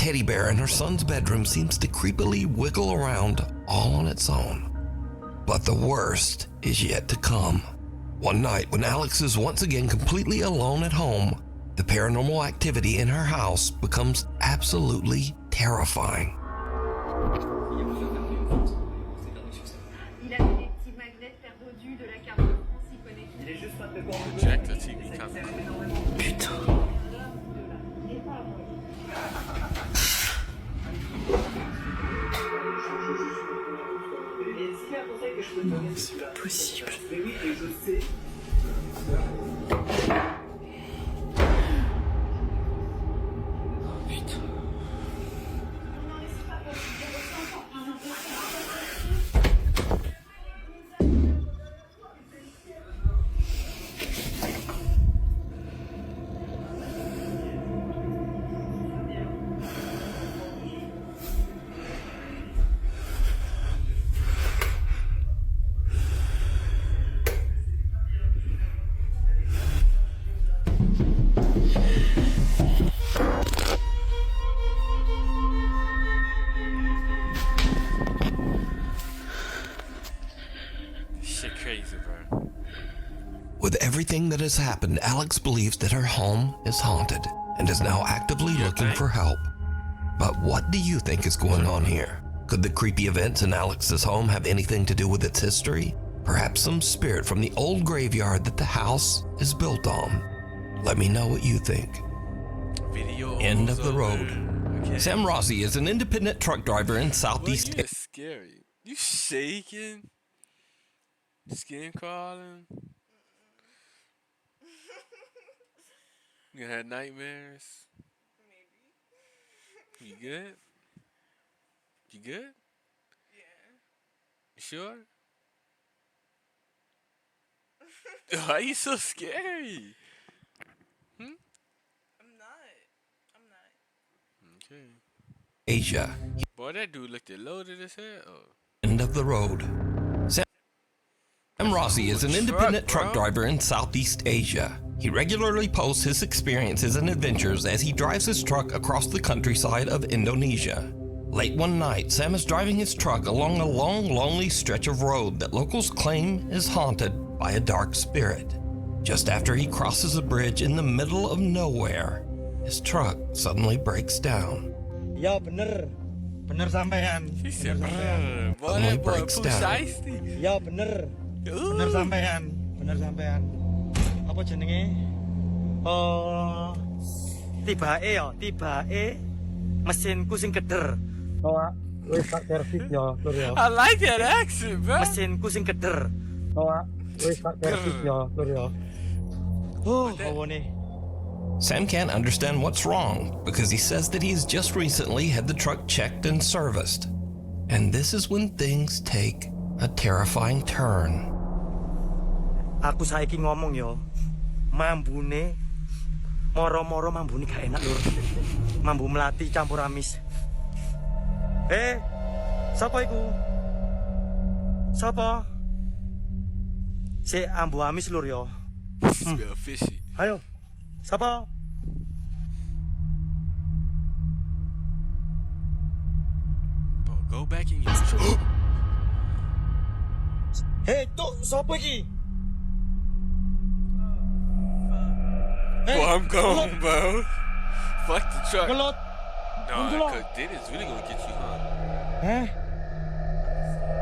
teddy bear in her son's bedroom seems to creepily wiggle around all on its own. But the worst is yet to come. One night, when Alex is once again completely alone at home, the paranormal activity in her house becomes absolutely terrifying. Check the TV camera. Putain. C'est pas possible. Shit crazy, bro. With everything that has happened, Alex believes that her home is haunted and is now actively looking for help. But what do you think is going on here? Could the creepy events in Alex's home have anything to do with its history? Perhaps some spirit from the old graveyard that the house is built on? Let me know what you think. Video End of the over. road. Okay. Sam Rossi is an independent truck driver in Boy, Southeast. you scary. You shaking? Skin crawling? You had nightmares? Maybe. You good? You good? Yeah. You sure? Why are you so scary? Hmm? I'm not. Okay. Asia. Boy, that dude looked loaded as hell. End of the road. Sam Rossi is an independent truck driver in Southeast Asia. He regularly posts his experiences and adventures as he drives his truck across the countryside of Indonesia. Late one night, Sam is driving his truck along a long, lonely stretch of road that locals claim is haunted by a dark spirit. Just after he crosses a bridge in the middle of nowhere, his truck suddenly breaks down. Ya bener sampean. Suddenly breaks down. Ya bener sampean. Apa jenenge? Tibake mesinku sing keder. Oh, wis tak servis ya, Lur ya. I like that accent, bro. Mesinku sing keder. Oh, wis tak servis ya, Lur ya. Oh, awone. Sam can't understand what's wrong because he says that he's just recently had the truck checked and serviced. And this is when things take a terrifying turn. Aku saiki ngomong yo, mambune moro-moro mambune gak enak lur. Mambu melati campur amis. Sapa iku? Sapa? Si ambu amis lur yo. Smell fishy. Ayo. Sapa? Bro, go back in your truck. Tuk, sapa iki? Boy, I'm gone, bro. Fuck the truck. Kelot. No, because Dennis really gonna get you, huh?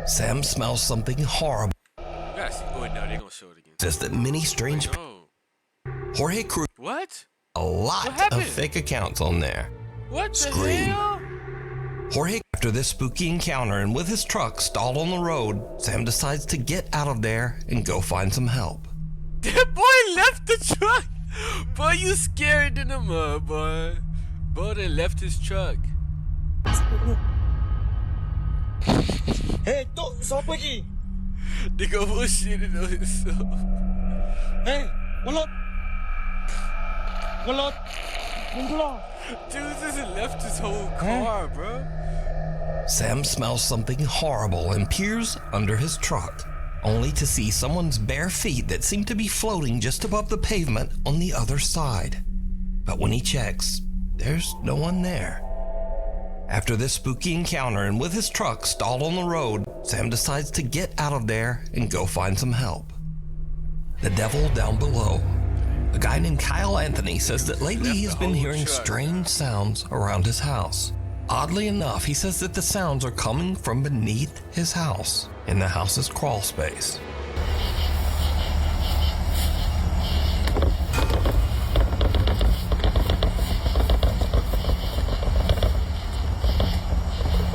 Sam smells something horrible. You gotta see. Oh, no, they're gonna show it again. Says that many strange Jorge Cruz. What? A lot of fake accounts on there. What the Scream. hell? Jorge, after this spooky encounter and with his truck stalled on the road, Sam decides to get out of there and go find some help. That boy left the truck. Boy, you scary than the mud, boy. Boy, they left his truck. Tuk, sapa iki? Nigga bullshitting on himself. Ngelot. Dude just left his whole car, bro. Sam smells something horrible and peers under his truck, only to see someone's bare feet that seem to be floating just above the pavement on the other side. But when he checks, there's no one there. After this spooky encounter and with his truck stalled on the road, Sam decides to get out of there and go find some help. The devil down below. A guy named Kyle Anthony says that lately he has been hearing strange sounds around his house. Oddly enough, he says that the sounds are coming from beneath his house, in the house's crawl space.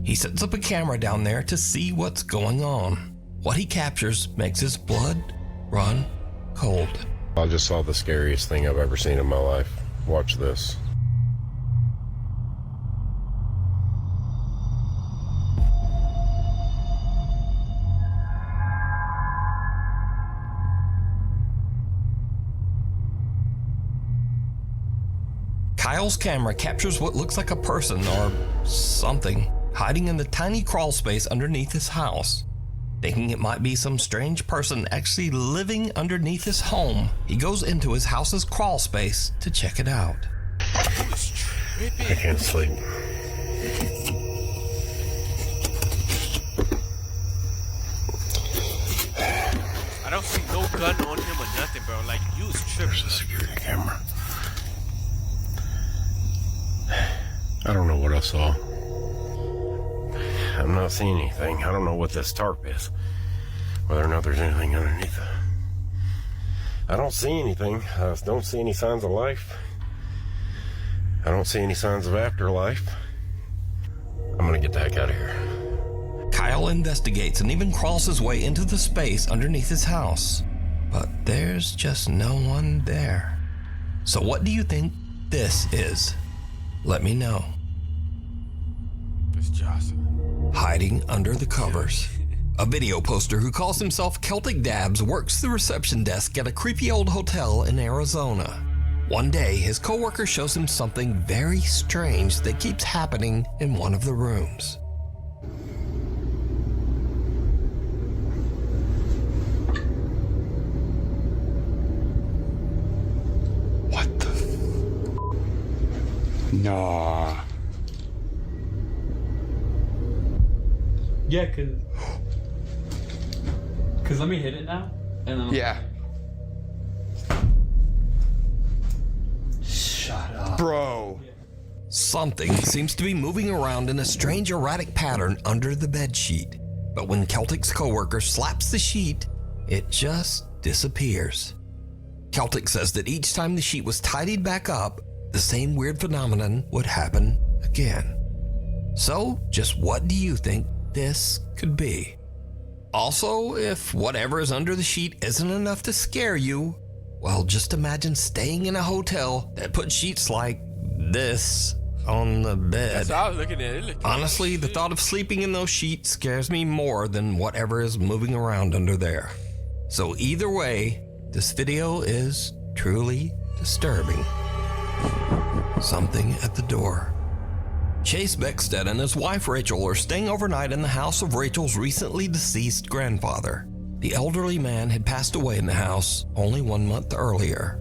He sets up a camera down there to see what's going on. What he captures makes his blood run cold. I just saw the scariest thing I've ever seen in my life. Watch this. Kyle's camera captures what looks like a person or something hiding in the tiny crawl space underneath his house. Thinking it might be some strange person actually living underneath his home, he goes into his house's crawl space to check it out. I can't sleep. I don't see no gun on him or nothing, bro. Like, you was tripping. There's a security camera. I don't know what I saw. I'm not seeing anything. I don't know what this tarp is. Whether or not there's anything underneath it. I don't see anything. I don't see any signs of life. I don't see any signs of afterlife. I'm gonna get the heck out of here. Kyle investigates and even crawls his way into the space underneath his house. But there's just no one there. So what do you think this is? Let me know. It's Jocelyn. Hiding under the covers. A video poster who calls himself Celtic Dabs works the reception desk at a creepy old hotel in Arizona. One day, his coworker shows him something very strange that keeps happening in one of the rooms. What the? Nah. Yeah, cause let me hit it now, and then Yeah. Shut up, Bro. Something seems to be moving around in a strange erratic pattern under the bedsheet. But when Celtic's coworker slaps the sheet, it just disappears. Celtic says that each time the sheet was tidied back up, the same weird phenomenon would happen again. So, just what do you think this could be? Also, if whatever is under the sheet isn't enough to scare you, well, just imagine staying in a hotel that put sheets like this on the bed. That's how I was looking at it. Honestly, the thought of sleeping in those sheets scares me more than whatever is moving around under there. So either way, this video is truly disturbing. Something at the door. Chase Beckstead and his wife Rachel are staying overnight in the house of Rachel's recently deceased grandfather. The elderly man had passed away in the house only 1 month earlier.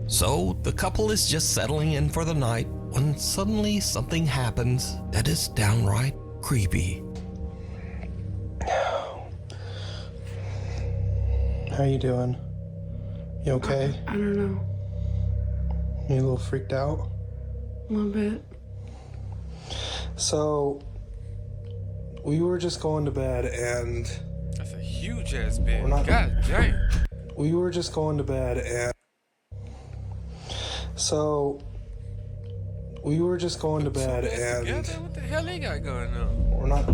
So the couple is just settling in for the night when suddenly something happens that is downright creepy. How you doing? You okay? I don't know. You a little freaked out? A little bit. So, we were just going to bed and... That's a huge ass bed. We're not- God damn. We were just going to bed and... So, we were just going to bed and... Together? What the hell they got going on? We're not...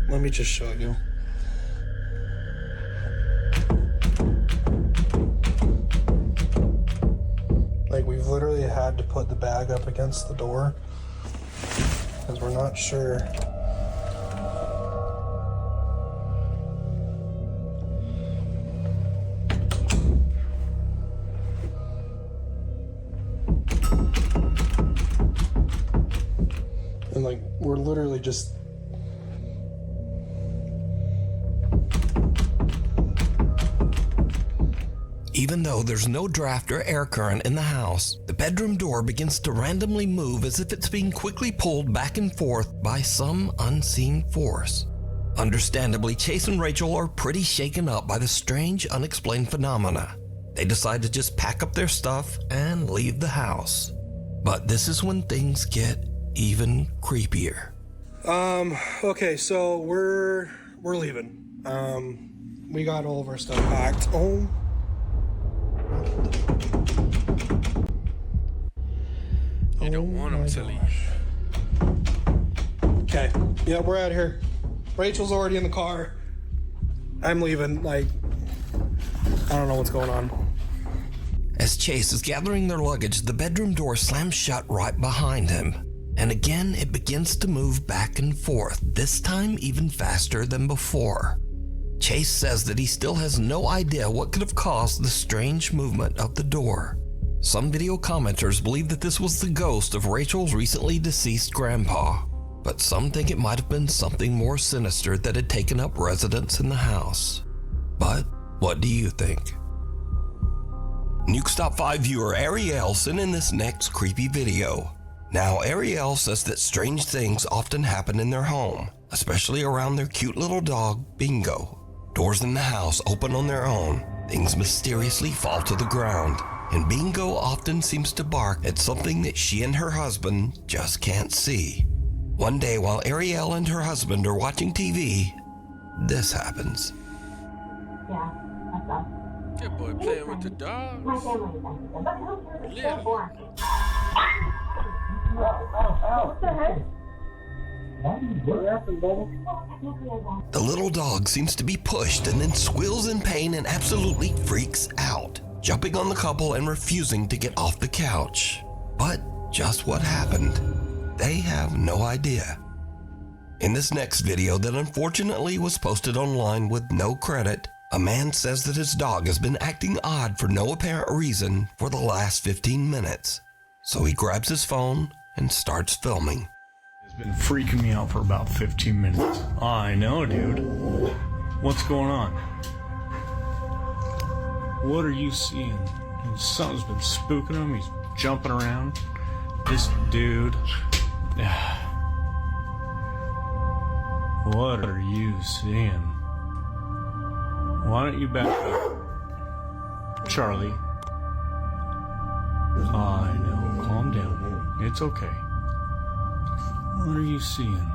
Let me just show you. Like, we've literally had to put the bag up against the door because we're not sure. And like, we're literally just... Even though there's no draft or air current in the house, the bedroom door begins to randomly move as if it's being quickly pulled back and forth by some unseen force. Understandably, Chase and Rachel are pretty shaken up by the strange, unexplained phenomena. They decide to just pack up their stuff and leave the house. But this is when things get even creepier. Okay, so we're leaving. We got all of our stuff packed. Oh. You don't want them to leave. Okay. Yeah, we're out of here. Rachel's already in the car. I'm leaving. Like, I don't know what's going on. As Chase is gathering their luggage, the bedroom door slams shut right behind him. And again, it begins to move back and forth, this time even faster than before. Chase says that he still has no idea what could have caused the strange movement of the door. Some video commenters believe that this was the ghost of Rachel's recently deceased grandpa, but some think it might have been something more sinister that had taken up residence in the house. But what do you think? Nuke Stop 5 viewer Ariel sent in this next creepy video. Now, Ariel says that strange things often happen in their home, especially around their cute little dog, Bingo. Doors in the house open on their own, things mysteriously fall to the ground, and Bingo often seems to bark at something that she and her husband just can't see. One day, while Ariel and her husband are watching TV, this happens. Yeah, that's us. That boy playing with the dogs. My family is like that. But Yeah. What the heck? The little dog seems to be pushed and then squeals in pain and absolutely freaks out, jumping on the couple and refusing to get off the couch. But just what happened? They have no idea. In this next video that unfortunately was posted online with no credit, a man says that his dog has been acting odd for no apparent reason for the last 15 minutes. So he grabs his phone and starts filming. It's been freaking me out for about 15 minutes. I know, dude. What's going on? What are you seeing? Something's been spooking him. He's jumping around. This dude. What are you seeing? Why don't you back up? Charlie. I know. Calm down. It's okay. What are you seeing?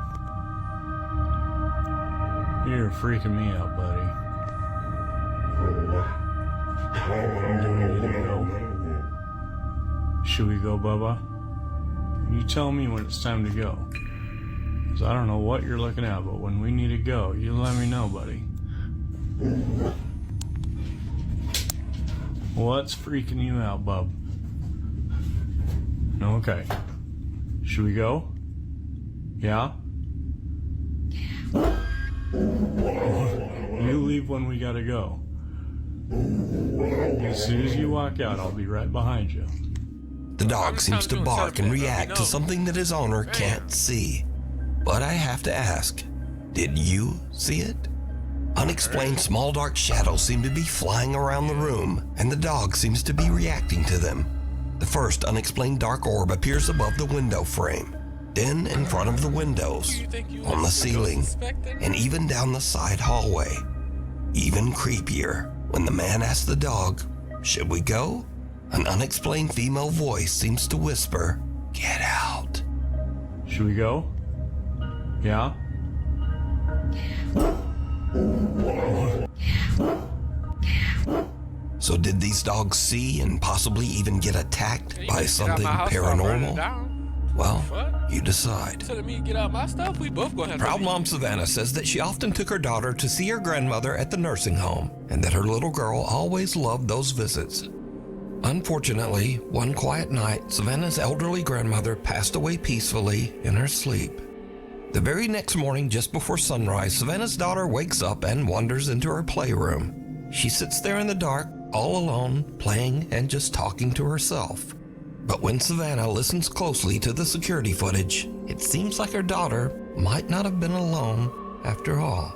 You're freaking me out, buddy. Do we need to go? Should we go, Bubba? You tell me when it's time to go. 'Cause I don't know what you're looking at, but when we need to go, you let me know, buddy. What's freaking you out, bub? Okay. Should we go? Yeah? You leave when we gotta go. As soon as you walk out, I'll be right behind you. The dog seems to bark and react to something that his owner can't see. But I have to ask, did you see it? Unexplained small dark shadows seem to be flying around the room, and the dog seems to be reacting to them. The first unexplained dark orb appears above the window frame, then in front of the windows, on the ceiling, and even down the side hallway. Even creepier, when the man asks the dog, "Should we go?" An unexplained female voice seems to whisper, "Get out." Should we go? Yeah? So did these dogs see and possibly even get attacked by something paranormal? Well, you decide. Telling me to get out my stuff? We both gonna have to Proud leave. mom Savannah says that she often took her daughter to see her grandmother at the nursing home, and that her little girl always loved those visits. Unfortunately, one quiet night, Savannah's elderly grandmother passed away peacefully in her sleep. The very next morning, just before sunrise, Savannah's daughter wakes up and wanders into her playroom. She sits there in the dark, all alone, playing and just talking to herself. But when Savannah listens closely to the security footage, it seems like her daughter might not have been alone after all.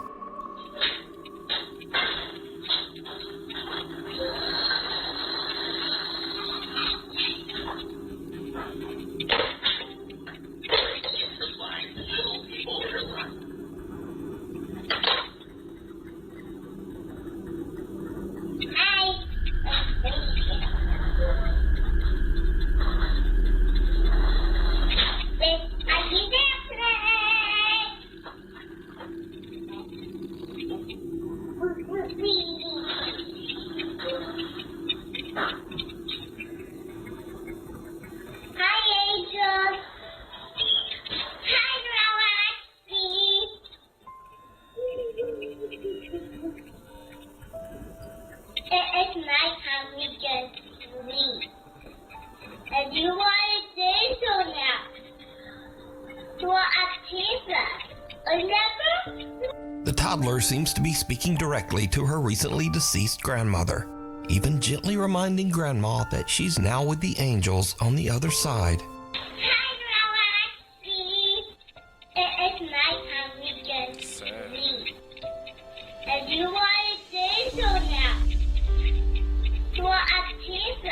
toddler seems to be speaking directly to her recently deceased grandmother, even gently reminding Grandma that she's now with the angels on the other side. It's nighttime, we can sleep. And you want to say so now. You want a pizza?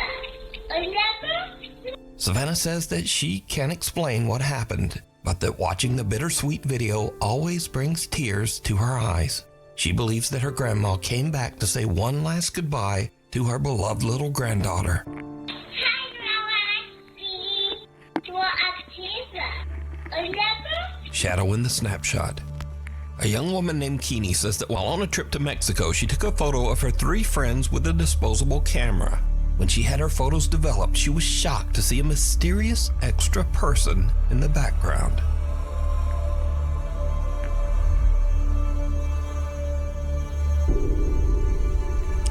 Savannah says that she can't explain what happened, but that watching the bittersweet video always brings tears to her eyes. She believes that her grandma came back to say one last goodbye to her beloved little granddaughter. Shadow in the snapshot. A young woman named Keeney says that while on a trip to Mexico, she took a photo of her 3 friends with a disposable camera. When she had her photos developed, she was shocked to see a mysterious extra person in the background.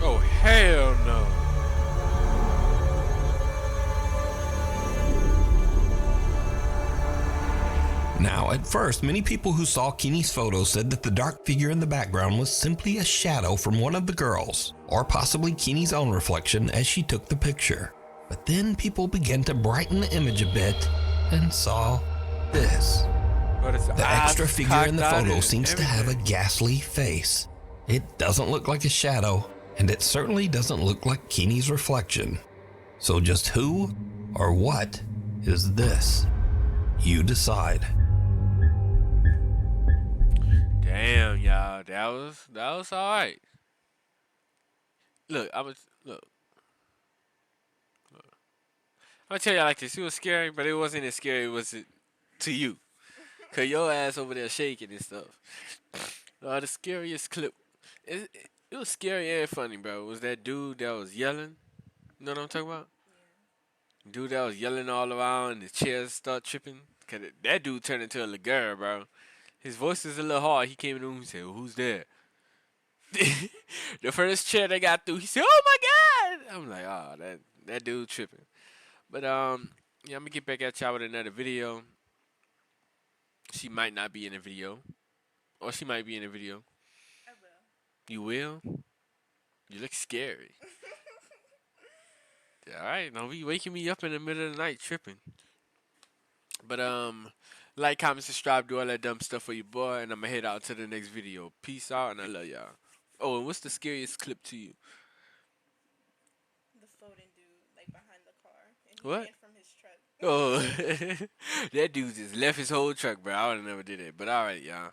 Oh, hell no. Now, at first, many people who saw Keeney's photo said that the dark figure in the background was simply a shadow from one of the girls, or possibly Keeney's own reflection as she took the picture. But then people began to brighten the image a bit and saw this. The extra figure in the photo seems to have a ghastly face. It doesn't look like a shadow, and it certainly doesn't look like Keeney's reflection. So just who or what is this? You decide. Damn, y'all, that was all right. Look, I'm gonna tell y'all like this. It was scary, but it wasn't as scary was it to you, cause your ass over there shaking and stuff. The scariest clip, it was scary and funny, bro. Was that dude that was yelling? You know what I'm talking about? Yeah. Dude that was yelling all around, and the chairs start tripping. Cause that dude turned into a little girl, bro. His voice is a little hard. He came in the room and said, well, "Who's there?" The first chair they got through, he said, "Oh my God!" I'm like, "Oh, that dude tripping." But yeah, I'm gonna get back at y'all with another video. She might not be in the video, or she might be in the video. I will. You will? You look scary. All right, don't be waking me up in the middle of the night tripping. But like, comment, subscribe, do all that dumb stuff for your boy, and I'm gonna head out to the next video. Peace out, and I love y'all. Oh, and what's the scariest clip to you? The floating dude, like behind the car, and he What? ran from his truck. Oh, that dude just left his whole truck, bro. I would have never did it. But all right, y'all.